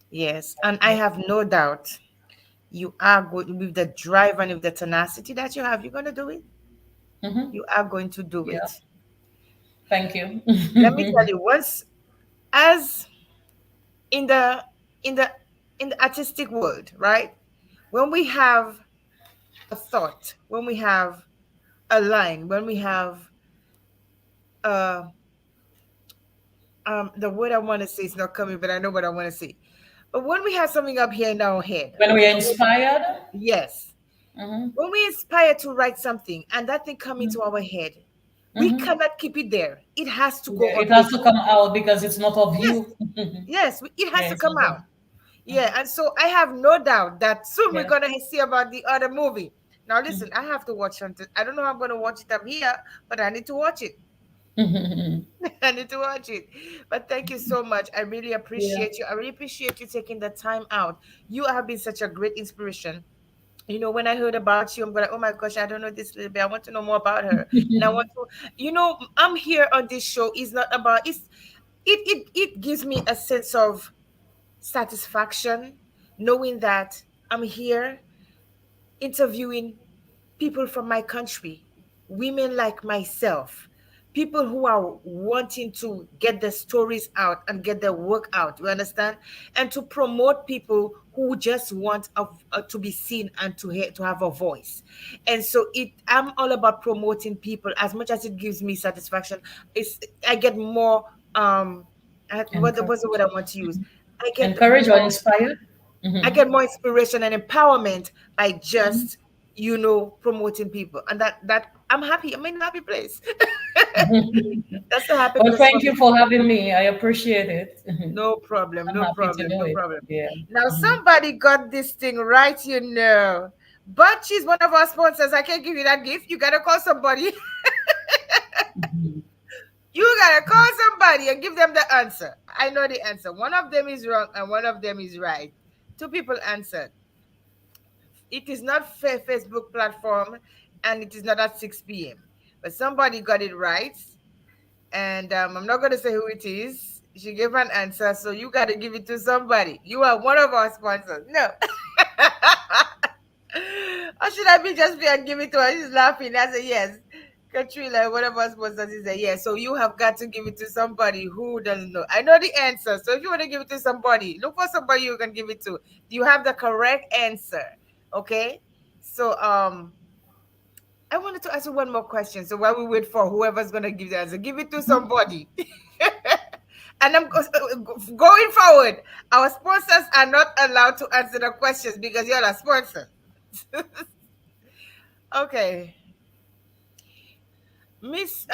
Yes, and I have no doubt you are going with the drive and with the tenacity that you have. You're going to do it. Hmm. You are going to do Yeah, it. thank you. Let me tell you, once as in the in the in the artistic world, right? When we have a thought, when we have a line, when we have uh the word I want to say is not coming, but I know what I want to say. But when we have something up here in our head, When we okay, are inspired. yes, Hmm. when we inspire to write something and that thing come into our head, we Hmm. cannot keep it there. It has to go Yeah, on it has paper. to come out because it's not of Yes, you. yes, it has Yeah, to it's come not out. of Yeah, and so I have no doubt that soon we're yeah. gonna see about the other movie. Now listen, I have to watch something. I don't know how I'm gonna watch it up here, but I need to watch it. I need to watch it. But thank you so much. I really Yeah. appreciate you. I really appreciate you taking the time out. You have been such a great inspiration. You know, when I heard about you, I'm going, oh my gosh, I don't know this little bit. I want to know more about her. And I want to, I'm here on this show. It's not about it gives me a sense of satisfaction knowing that I'm here interviewing people from my country, women like myself, people who are wanting to get their stories out and get their work out. You understand? And to promote people who just want to be seen and to hear, to have a voice. And so I'm all about promoting people as much as it gives me satisfaction. It's I get more what's the Encourage. word I want to use? I get Encourage or more inspire. I Hmm. get more inspiration and empowerment by just, promoting people. And that I'm happy. I'm in a happy place. That's a happy Well, place for thank me. you for having me. I appreciate it. No problem, I'm no happy to problem, do no it. problem. Yeah. Now somebody got this thing right. But she's one of our sponsors. I can't give you that gift. You gotta call somebody. You gotta call somebody and give them the answer. I know the answer. One of them is wrong and one of them is right. Two people answered. It is not fair Facebook platform and it is not at 6 p.m. But somebody got it right. And I'm not going to say who it is. She gave an answer. So you got to give it to somebody. You are one of our sponsors. No. Or should I be just be and give it to her? She's laughing. I said, yes. Katrina, one of our sponsors, is a yes. So you have got to give it to somebody who doesn't know. I know the answer. So if you want to give it to somebody, look for somebody you can give it to. You have the correct answer. Okay. So I wanted to ask you one more question. So while we wait for whoever's gonna give the answer, give it to somebody. And going forward. Our sponsors are not allowed to answer the questions because you're a sponsor. Okay, Miss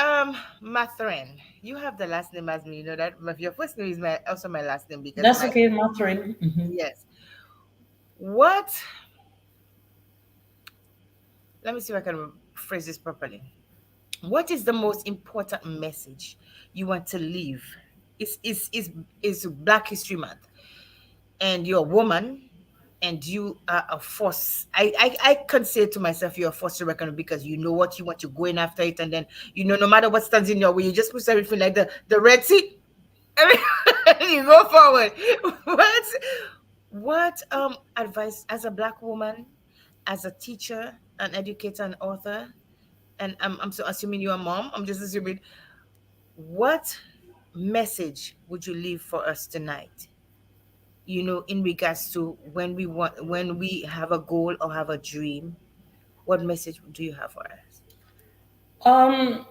Mathurine, you have the last name as me. You know that your first name is also my last name because That's my okay, Mathurine. yes. What? Let me see if I can phrase this properly. What is the most important message you want to leave? It's Black History Month, and you're a woman, and you are a force. I can say to myself, you're a force to reckon with because you know what you want. You're going after it, and then no matter what stands in your way, you just push everything like the Red Sea. I mean, you go forward. What advice as a Black woman, as a teacher, an educator, an author, and I'm so assuming you're a mom. I'm just assuming. What message would you leave for us tonight? In regards to when we have a goal or have a dream, what message do you have for us? Um,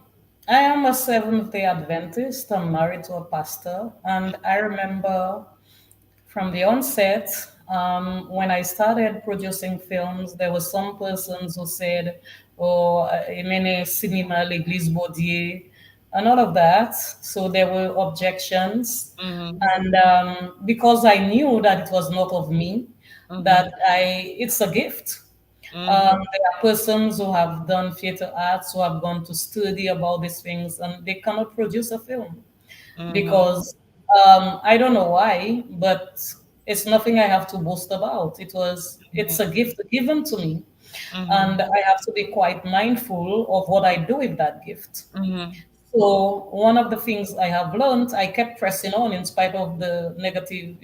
I am a Seventh Day Adventist. I'm married to a pastor, and I remember from the onset, when I started producing films, there were some persons who said, or Emene Cinema, l'Église Baudier, and all of that. So there were objections. Mm-hmm. And because I knew that it was not of me, Mm-hmm. that it's a gift. Mm-hmm. There are persons who have done theater arts, who have gone to study about these things, and they cannot produce a film Mm-hmm. because I don't know why, but it's nothing I have to boast about. It's a gift given to me, Mm-hmm. and I have to be quite mindful of what I do with that gift. Mm-hmm. So one of the things I have learned, I kept pressing on in spite of the negative,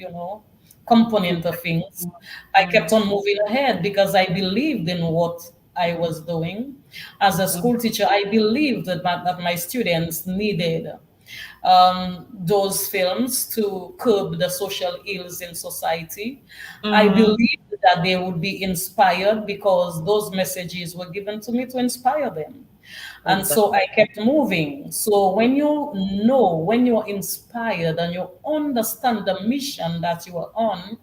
component of things. I kept on moving ahead because I believed in what I was doing. As a school teacher, I believed that my students needed those films to curb the social ills in society. I Mm-hmm. believed that they would be inspired because those messages were given to me to inspire them. And so Exactly. I kept moving. So when you're inspired and you understand the mission that you are on,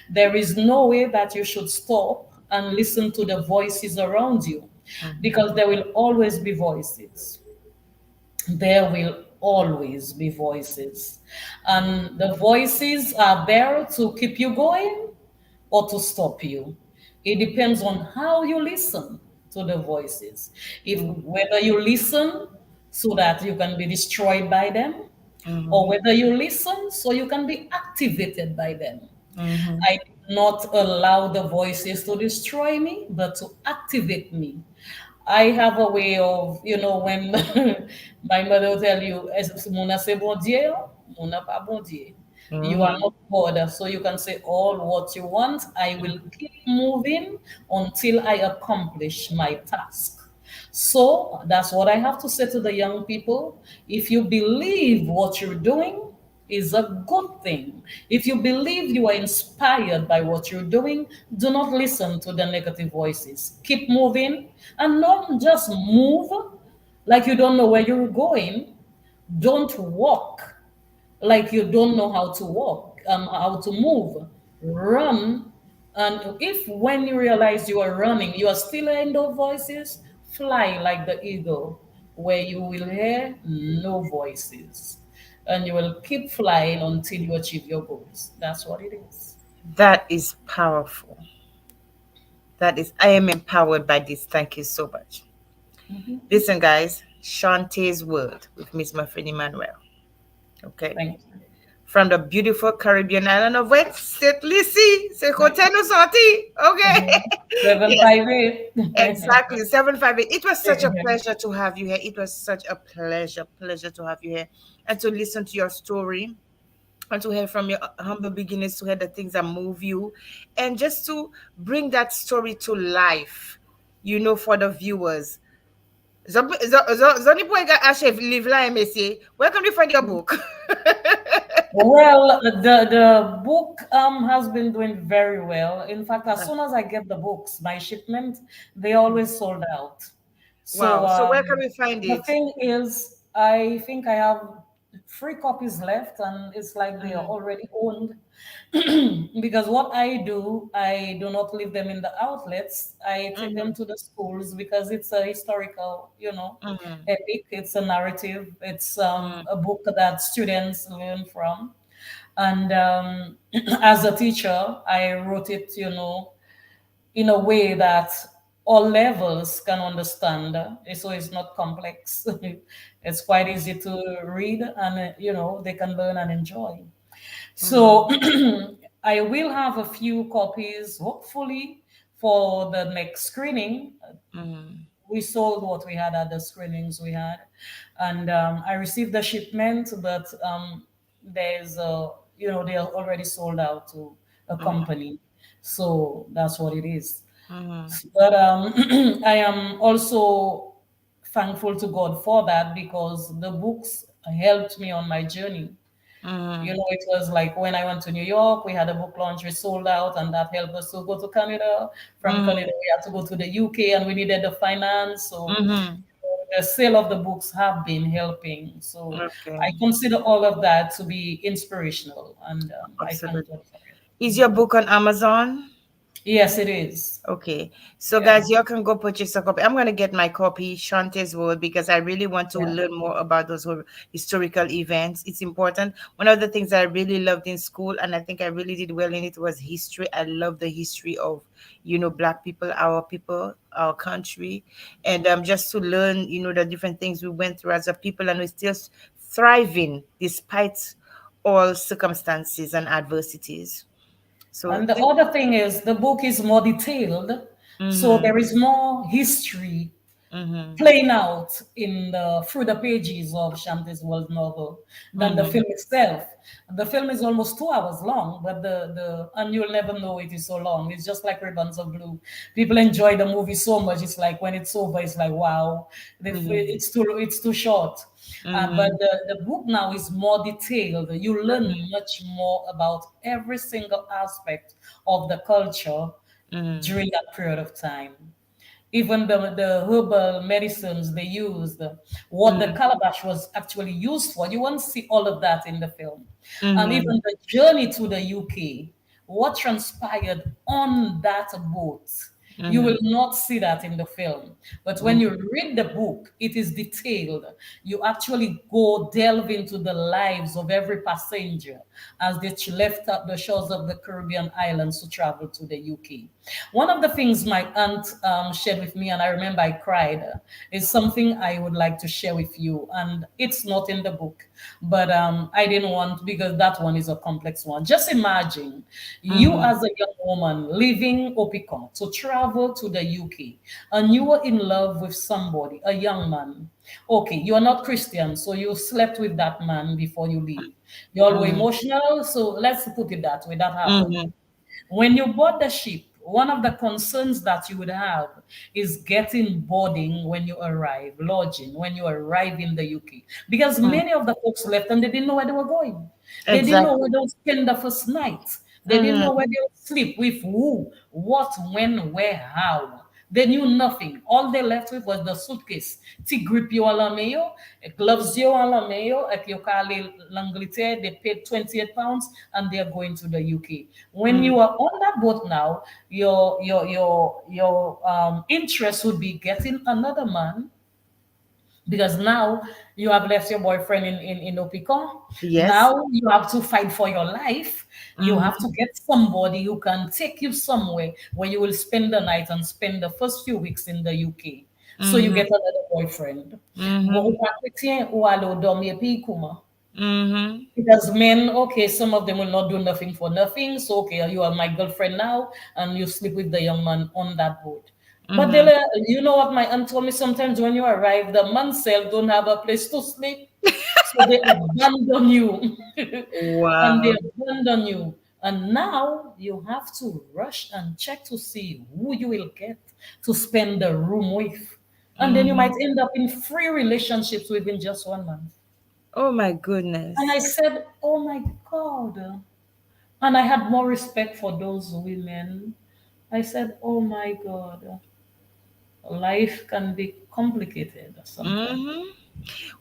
there is no way that you should stop and listen to the voices around you Mm-hmm. because there will always be voices. There will always be voices. And the voices are there to keep you going or to stop you. It depends on how you listen to the voices. If whether you listen so that you can be destroyed by them, or Mm-hmm. whether you listen so you can be activated by them. Mm-hmm. I did not allow the voices to destroy me, but to activate me. I have a way of, when my mother will tell you, Muna se bon Dieu, Muna pa bon Dieu. You are Mm-hmm. not God, so you can say all what you want. I will keep moving until I accomplish my task. So that's what I have to say to the young people. If you believe what you're doing, is a good thing. If you believe you are inspired by what you're doing, do not listen to the negative voices. Keep moving and not just move like you don't know where you're going. Don't walk like you don't know how to walk, how to move. Run. And if when you realize you are running, you are still hearing those voices, fly like the eagle, where you will hear no voices. And you will keep flying until you achieve your goals. That's what it is. That is powerful. That is, I am empowered by this. Thank you so much. Listen, guys, Shantae's World with Miss Mathurine Emmanuel. Okay. Thank you. From the beautiful Caribbean island of West St. Lucie, c'est côté nous sorti. Okay. Mhm. Seven Yes, five eight. exactly. 758. It was such a pleasure to have you here. It was such a pleasure to have you here and to listen to your story and to hear from your humble beginnings, to hear the things that move you, and just to bring that story to life, for the viewers. Zoni point achève livre là, messieurs. Where can we find your book? Well, the book has been doing very well. In fact, as soon as I get the books, my shipment, they always sold out. So Wow. So where can we find the it? thing is, I think I have 3 copies left, and it's like they are Mhm. already owned. Because what I do not leave them in the outlets. I take them Mhm. to the schools because it's a historical, Mhm. epic. It's a narrative. It's Mhm. a book that students learn from. And as a teacher, I wrote it, in a way that all levels can understand. So it's not complex. It's quite easy to read, and they can learn and enjoy. So Mhm. I will have a few copies, hopefully, for the next screening. Mhm. We sold what we had at the screenings we had, and I received the shipment, but there's they are already sold out to a Mhm. company, so that's what it is. Mhm. But I am also thankful to God for that because the books helped me on my journey. Mhm. It was like when I went to New York, we had a book launch, we sold out, and that helped us to go to Canada. From Mhm. Canada, we had to go to the UK, and we needed the finance. So Mhm. the sale of the books have been helping. So Okay. I consider all of that to be inspirational, and I thank Absolutely. God for it. Is your book on Amazon? Yes, it is. Okay. So Yeah, guys, you can go purchase a copy. I'm gonna get my copy, Shanta's Word, because I really want to yeah. learn more about those whole historical events. It's important. One of the things I really loved in school, and I think I really did well in it, was history. I love the history of, Black people, our country, and just to learn, the different things we went through as a people, and we're still thriving despite all circumstances and adversities. So And the thank. other thing is the book is more detailed, so Mm-hmm, there is more history mm-hmm, playing out in the through the pages of Shanti's world novel than the mm-hmm. film itself. The film is almost 2 hours long, but the and you'll never know it is so long. It's just like Ribbons of Blue. People enjoy the movie so much. It's like when it's over, it's like wow, Mhm, it's too short. But mhm, the book now is more detailed. You learn mhm, much more about every single aspect of the culture mhm, during that period of time. Even the herbal medicines they used, what the mhm, calabash was actually used for. You won't see all of that in the film. And mhm, even the journey to the UK, what transpired on that boat, you will mhm, not see that in the film. But when you mhm, read the book, it is detailed. You actually go delve into the lives of every passenger as they left at the shores of the Caribbean islands to travel to the UK. One of the things my aunt shared with me, and I remember I cried, is something I would like to share with you. And it's not in the book, but I didn't want, because that one is a complex one. Just imagine you mhm, as a young woman leaving Opicon to travel to the UK, and you were in love with somebody, a young man. Okay, you are not Christian, so you slept with that man before you leave. You all were mhm, emotional, so let's put it that way. That happened. mhm, When you board the ship, one of the concerns that you would have is getting boarding when you arrive, lodging when you arrive in the UK. Because mhm. many of the folks left and they didn't know where they were going. They didn't know where Exactly. they would spend the first night. They didn't know Mhm, where they would sleep, with who, what, when, where, how. They knew nothing. All they left with was the suitcase. Ti grip yo ala meyo, gloves yo ala meyo, ek yo kale l'Angleterre, they paid £28 and they're going to the UK. When mhm, you are on that boat now, your interest would be getting another man, because now you have left your boyfriend in Opicon. yes. Now you have to fight for your life. You have Mhm, to get somebody who can take you somewhere where you will spend the night and spend the first few weeks in the UK. So you mhm, get another boyfriend. Bon, ou mhm, pa kretien, ou alo dormir pi kouman. mhm, Because men, okay, some of them will not do nothing for nothing. So, okay, you are my girlfriend now, and you sleep with the young man on that boat. But mhm. you know what my aunt told me, sometimes when you arrive, the man self don't have a place to sleep. So they abandon you. And they Wow. abandon you. And now you have to rush and check to see who you will get to spend the room with. And then you might Mhm. end up in 3 relationships within just 1 month. Oh my And I goodness. said, oh my God. And I had more respect for those women. I said, oh my God, life can be complicated sometimes. Mhm.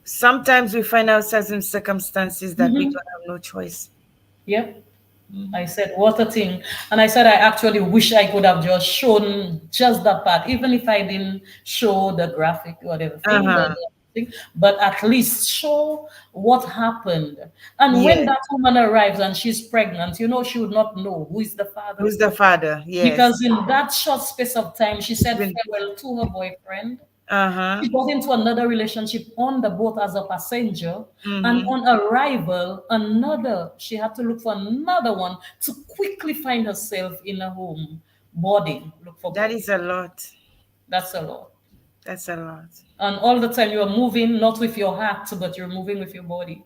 Sometimes we find ourselves in circumstances that we don't have no choice. Yep. I Mhm. said, what a thing. And I said, I actually wish I could have just shown just that part, even if I didn't show the graphic, whatever thing, Uh-huh. the thing, but at least show what happened. And when Yes. that woman arrives and she's pregnant, she would not know who is the father. Who's the father? Yes. Because in that short space of time, she It's said been. farewell to her boyfriend. Uh-huh. She got into another relationship on the boat as a passenger. And Mhm. on arrival, she had to look for another one to quickly find herself in a home. Boarding, look for That boarding. is a lot. That's a lot. That's a lot. And all the time you are moving, not with your heart, but you're moving with your body.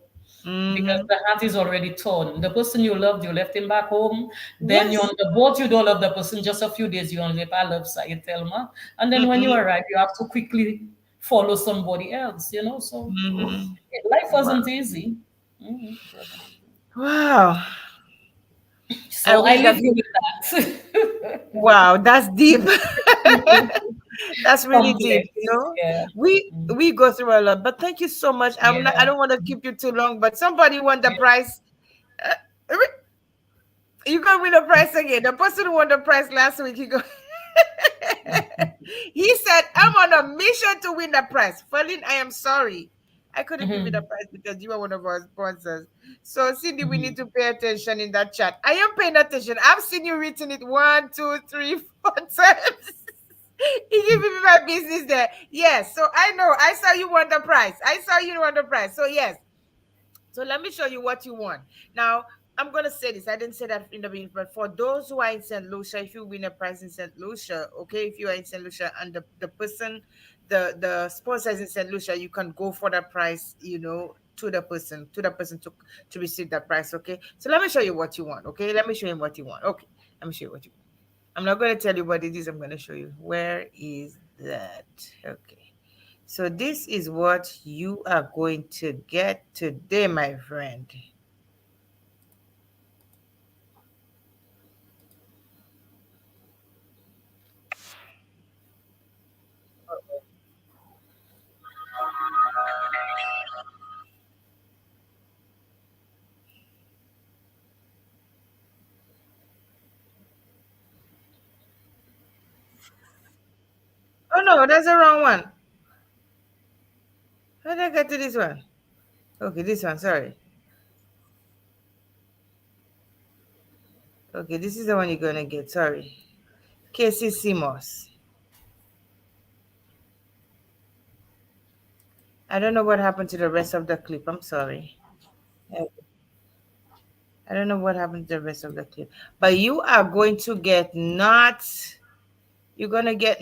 Because Mm-hmm. the heart is already torn. The person you loved, you left him back home. Then you're Yes. on the boat, you don't love the person. Just a few days, you only I love you tell me. And then when you Mm-hmm. arrive, you have to quickly follow somebody else. So Mm-hmm. life Wow. wasn't easy. It wasn't easy. Wow. I So I wish that leave you with that. wow, that's deep. That's really deep, Complex. Yeah. We go through a lot, but thank you so much. I Yeah. don't want to keep you too long, but somebody won the prize. Uh, You gonna win the prize again. The person who won the prize last week, he go. He said, "I'm on a mission to win the prize." Falling, I am sorry. I couldn't give you the Mhm. prize because you are one of our sponsors. So, Cindy, we need Mhm. to pay attention in that chat. I am paying attention. I've seen you written it one, two, three, four times. He giving me my business there. Yes. So I know. I saw you won the prize. I saw you won the prize. So yes. So let me show you what you want. Now, I'm going to say this. I didn't say that in the beginning, but for those who are in St. Lucia, if you win a prize in St. Lucia, okay, if you are in St. Lucia and the person, the sponsor is in St. Lucia, you can go for that prize, to receive that prize, okay? So let me show you what you want, okay? Let me show you what you want. Okay, let me show you what you want. I'm not going to tell you what it is. I'm going to show you. Where is that? Okay. So this is what you are going to get today, my friend. Oh no, that's the wrong one. How did I get to this one? Okay, this one, sorry. Okay, this is the one you're gonna get, sorry. Casey Simos. I don't know what happened to the rest of the clip. I'm sorry. I don't know what happened to the rest of the clip. But you are going to get not you're gonna get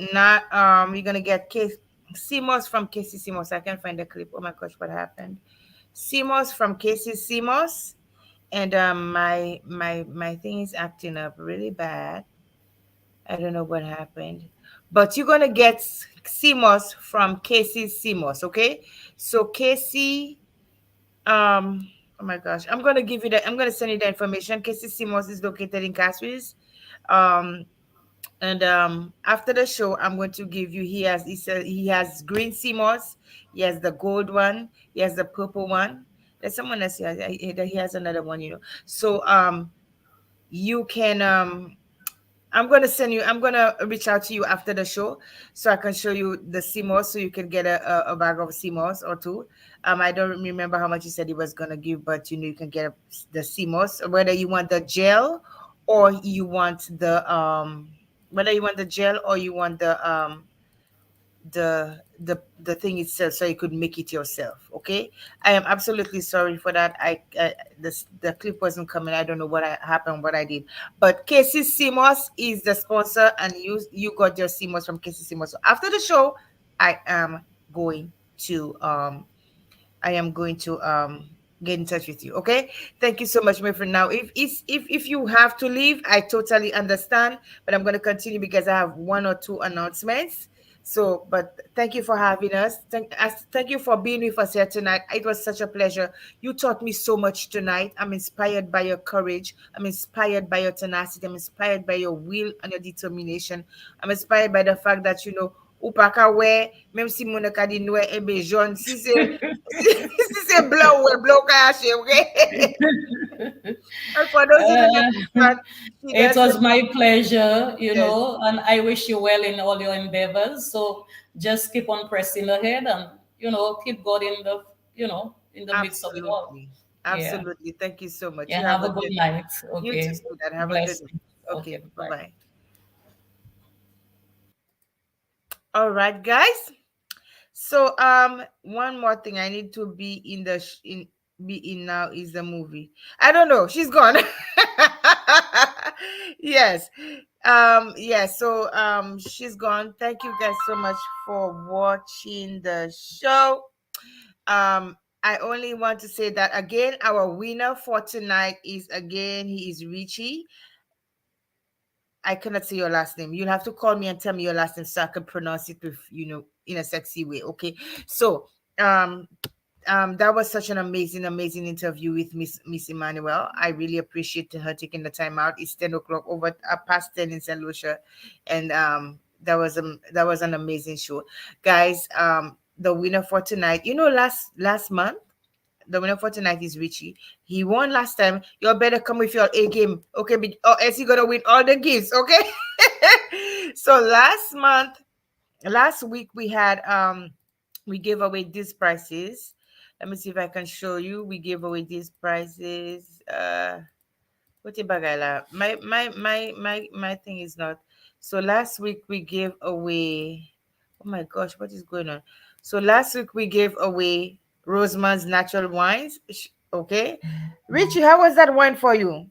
Casey Simos from Casey Simos. I can't find the clip. Oh my gosh, what happened? Simos from Casey Simos. And my thing is acting up really bad. I don't know what happened, but you're gonna get CMOS from Casey CMOS, okay? So Casey, oh my gosh, I'm gonna send you the information. Casey CMOS is located in Cassis. Um, and after the show, I'm going to give you. He has green CMOS. He has the gold one. He has the purple one. There's someone else here. He has another one, So you can I'm gonna reach out to you after the show so I can show you the CMOS so you can get a bag of CMOS or two. I don't remember how much you said he was gonna give, but you can get the CMOS, whether you want the gel or you want the thing itself so you could make it yourself. Okay, I am absolutely sorry for that. The clip wasn't coming. I don't know happened, what I did. But Casey Simos is the sponsor, and you got your Simos from Casey Simos. So after the show, i am going to um I am going to get in touch with you. Okay. Thank you so much, my friend. Now, if you have to leave, I totally understand, but I'm going to continue because I have one or two announcements. So, but thank you for having us. Thank you for being with us here tonight. It was such a pleasure. You taught me so much tonight. I'm inspired by your courage. I'm inspired by your tenacity. I'm inspired by your will and your determination. I'm inspired by the fact that ou pa ka we, même si moun ka di noue ebe jaune, si c'est si c'est blanc ou blanc ka hache, okay? And for those who don't understand, she It does was my pleasure, yes, and I wish you well in all your endeavors. So just keep on pressing ahead and, keep God in the midst of it all. absolutely. Yeah. Absolutely. Thank you so much. Yeah. You have Have a a good good night. you too, Okay. sweetheart. Have a good Blessings. night. Okay. Okay, Bye. bye-bye. All right, guys. So one more thing I need to be in the in be in now is the movie. I don't know. She's gone. Yes. So she's gone. Thank you guys so much for watching the show. I only want to say that again, our winner for tonight is again, he is Richie. I cannot say your last name. You'll have to call me and tell me your last name so I can pronounce it with, in a sexy way. Okay. So, um, that was such an amazing interview with Miss Emmanuel. I really appreciate her taking the time out. It's 10 o'clock over past 10 in St. Lucia, and that was an amazing show, guys. The winner for tonight, last month The winner for tonight is Richie. He won last time. You better come with your A game, okay? Or else you gonna win all the gifts, okay? So last week we had we gave away these prizes. Let me see if I can show you. We gave away these prizes. What bagala? My thing is not. So last week we gave away. Oh my gosh, what is going on? So last week we gave away Roseman's natural wines. Okay, Richie, how was that wine for you?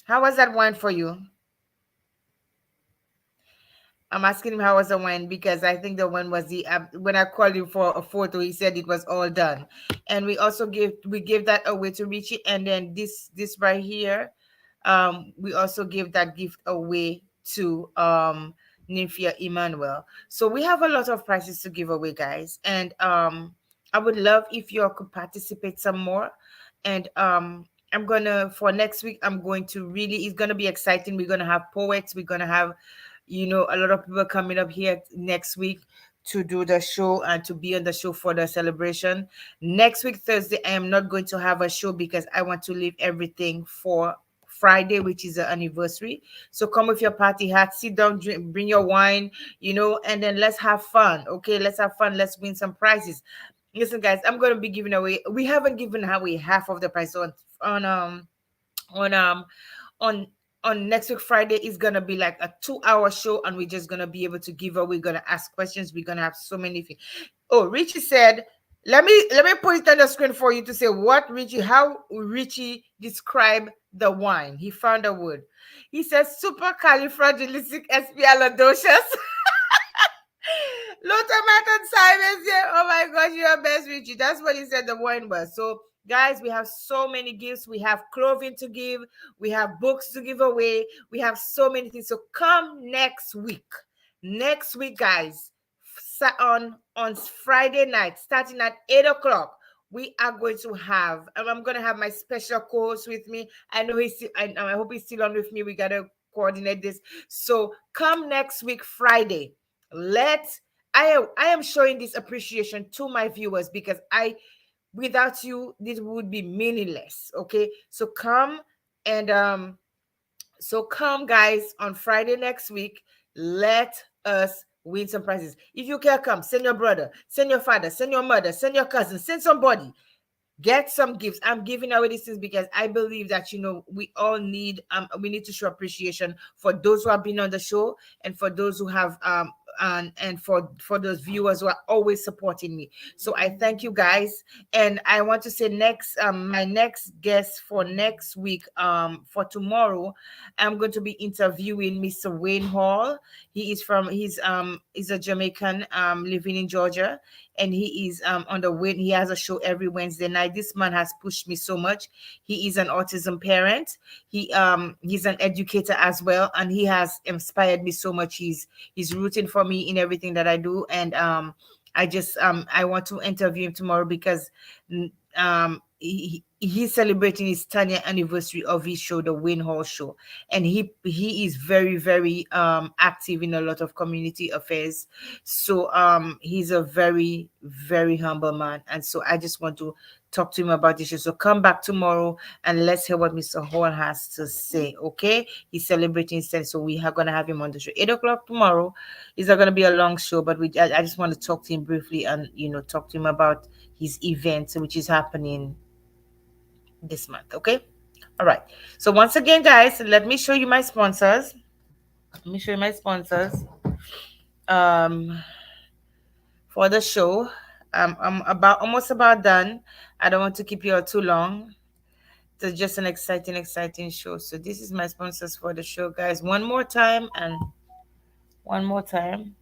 How was that wine for you? I'm asking him how was the wine because I think the one was the when I called him for a photo, he said it was all done, and we gave that away to Richie, and then this right here, we also gave that gift away to Nymphia Emmanuel. So we have a lot of prizes to give away, guys, and I would love if you all could participate some more, and I'm gonna for next week. I'm going to really. It's gonna be exciting. We're gonna have poets. We're gonna have a lot of people coming up here next week to do the show and to be on the show for the celebration. Next week, Thursday, I am not going to have a show because I want to leave everything for Friday, which is the anniversary. So come with your party hat, sit down, drink, bring your wine, and then let's have fun. Okay, let's have fun. Let's win some prizes. Listen, guys, I'm going to be giving away. We haven't given away half of the prize on on um on next week Friday is gonna be like a 2-hour show, and we're just gonna be able to give her. We're gonna ask questions. We're gonna have so many things. Oh, Richie said, let me put it on the screen for you to say what Richie, how Richie described the wine. He found a word. He says supercalifragilisticexpialidocious. Glutamaton Simons, yeah. Oh my gosh, you're best, Richie. That's what he said the wine was. So, guys, we have so many gifts. We have clothing to give. We have books to give away. We have so many things. So come next week. Next week, guys, on Friday night, starting at 8 o'clock. We are going to have, and I'm going to have my special co-host with me. I know he's still, I hope he's still on with me. We got to coordinate this. So come next week, Friday. I am showing this appreciation to my viewers because without you this would be meaningless. Okay, so come and guys, on Friday next week. Let us win some prizes. If you can come, send your brother, send your father, send your mother, send your cousin, send somebody. Get some gifts. I'm giving away these things because I believe that we all need we need to show appreciation for those who have been on the show, and for those who have and for those viewers who are always supporting me. So I thank you guys, and I want to say next my next guest for next week, for tomorrow, I'm going to be interviewing Mr. Wayne Hall. He's a Jamaican living in Georgia, and he is on the way. He has a show every Wednesday night. This man has pushed me so much. He is an autism parent. He's an educator as well, and he has inspired me so much. He's rooting for me in everything that I do, and I want to interview him tomorrow because he's celebrating his 10th anniversary of his show, the Wayne Hall Show, and he is very, very active in a lot of community affairs. So he's a very, very humble man, and so I just want to talk to him about this show. So come back tomorrow and let's hear what Mr. Hall has to say. Okay, he's celebrating his 10th, so we are gonna have him on the show 8 o'clock tomorrow. It's not gonna be a long show, but I just want to talk to him briefly and talk to him about his event, which is happening this month. Okay, all right. So once again, guys, let me show you my sponsors. Um, for the show. I'm almost about done. I don't want to keep you all too long. It's just an exciting show. So this is my sponsors for the show, guys. One more time and one more time.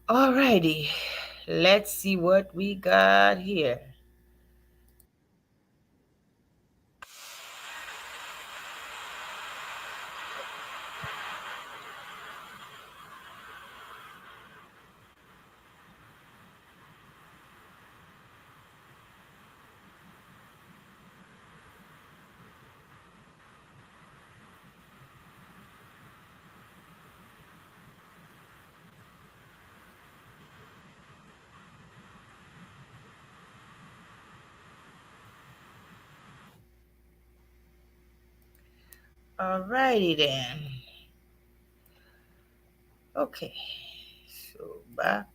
Alrighty, let's see what we got here. Alrighty then. Okay. So back.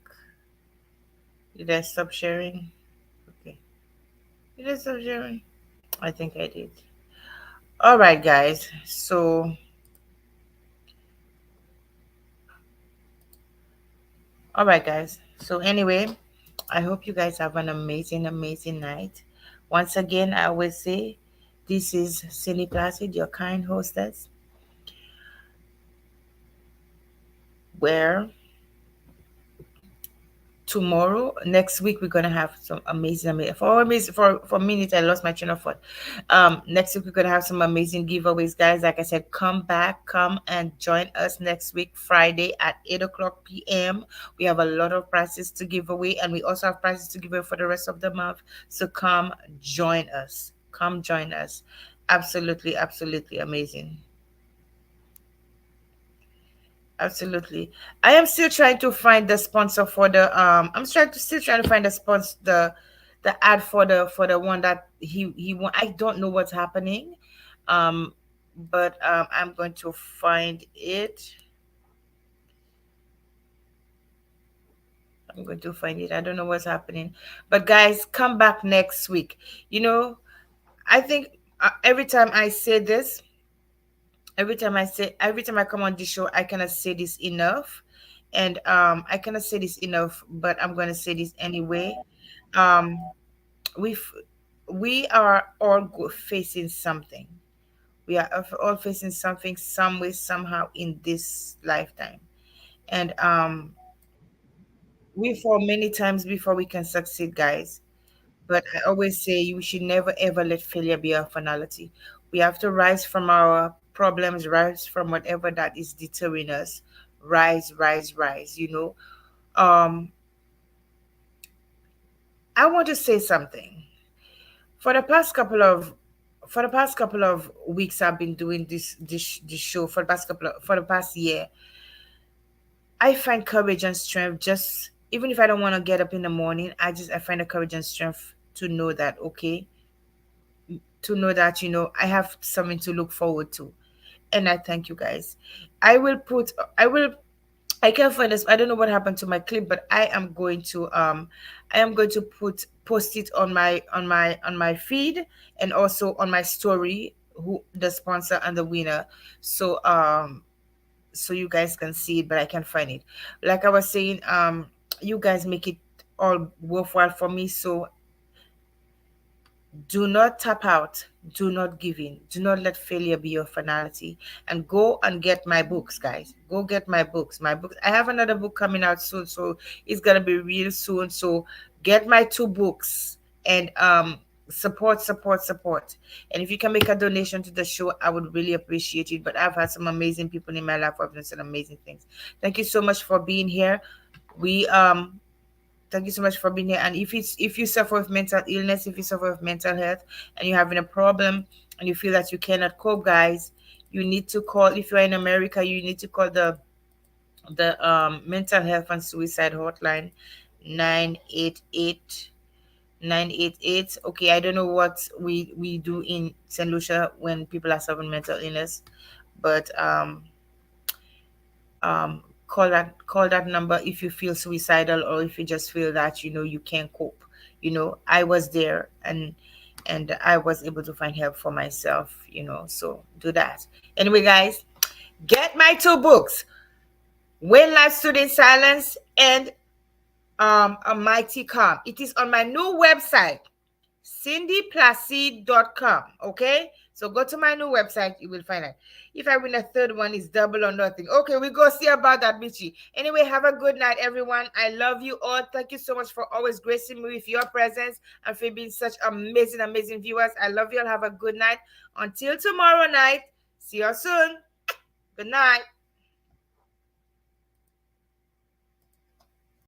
Did I stop sharing? Okay. Did I stop sharing? I think I did. All right, guys. So, all right, guys. So, anyway, I hope you guys have an amazing, amazing night. Once again, I always say this is Cindy Placid, your kind hostess, where tomorrow next week we're gonna have some amazing for minutes I lost my train of thought. Next week we're gonna have some amazing giveaways, guys. Like I said, come and join us next week Friday at 8 o'clock p.m. We have a lot of prizes to give away, and we also have prizes to give away for the rest of the month. So come join us. Absolutely, absolutely amazing. Absolutely. I am still trying to find the sponsor for the still trying to find the sponsor, the ad for the one that he want. I don't know what's happening. But I'm going to find it. I'm going to find it. I don't know what's happening. But guys, come back next week. You know, I think every time I say this, every time I come on this show, I cannot say this enough. And I cannot say this enough, but I'm going to say this anyway. Um we we are all facing something. We are all facing something, some way, somehow, in this lifetime. And we fall many times before we can succeed, guys. But I always say you should never ever let failure be our finality. We have to rise from our problems, rise from whatever that is deterring us. Rise, rise, rise. Um, I want to say something. For the past couple of weeks, I've been doing this show for the past year. I find courage and strength, just even if I don't want to get up in the morning, I find the courage and strength to know that, okay, I have something to look forward to. And I thank you guys. I will put I will I can't find this. I don't know what happened to my clip, but I am going to post it on my feed, and also on my story, who the sponsor and the winner. So so you guys can see it, but I can't find it. Like I was saying, you guys make it all worthwhile for me. So do not tap out. Do not give in. Do not let failure be your finality. And go and get my books, guys. Go get my books. My books. I have another book coming out soon, so it's gonna be real soon. So get my two books, and support, support, support. And if you can make a donation to the show, I would really appreciate it. But I've had some amazing people in my life who have done some amazing things. Thank you so much for being here. We Thank you so much for being here. And if you suffer with mental illness, if you suffer with mental health, and you're having a problem, and you feel that you cannot cope, guys, you need to call. If you're in America, you need to call the mental health and suicide hotline, 988 988. Okay, I don't know what we do in St. Lucia when people are suffering mental illness, but call that number if you feel suicidal, or if you just feel that you can't cope. I was there, and I was able to find help for myself. So do that. Anyway, guys, get my two books, When Life Stood in Silence and A Mighty Calm. It is on my new website, cindyplacide.com. Okay, so go to my new website, you will find it. If I win a third one, it's double or nothing. Okay, we go see about that, bitchy. Anyway, have a good night, everyone. I love you all. Thank you so much for always gracing me with your presence, and for being such amazing, amazing viewers. I love you all. Have a good night. Until tomorrow night. See you soon. Good night.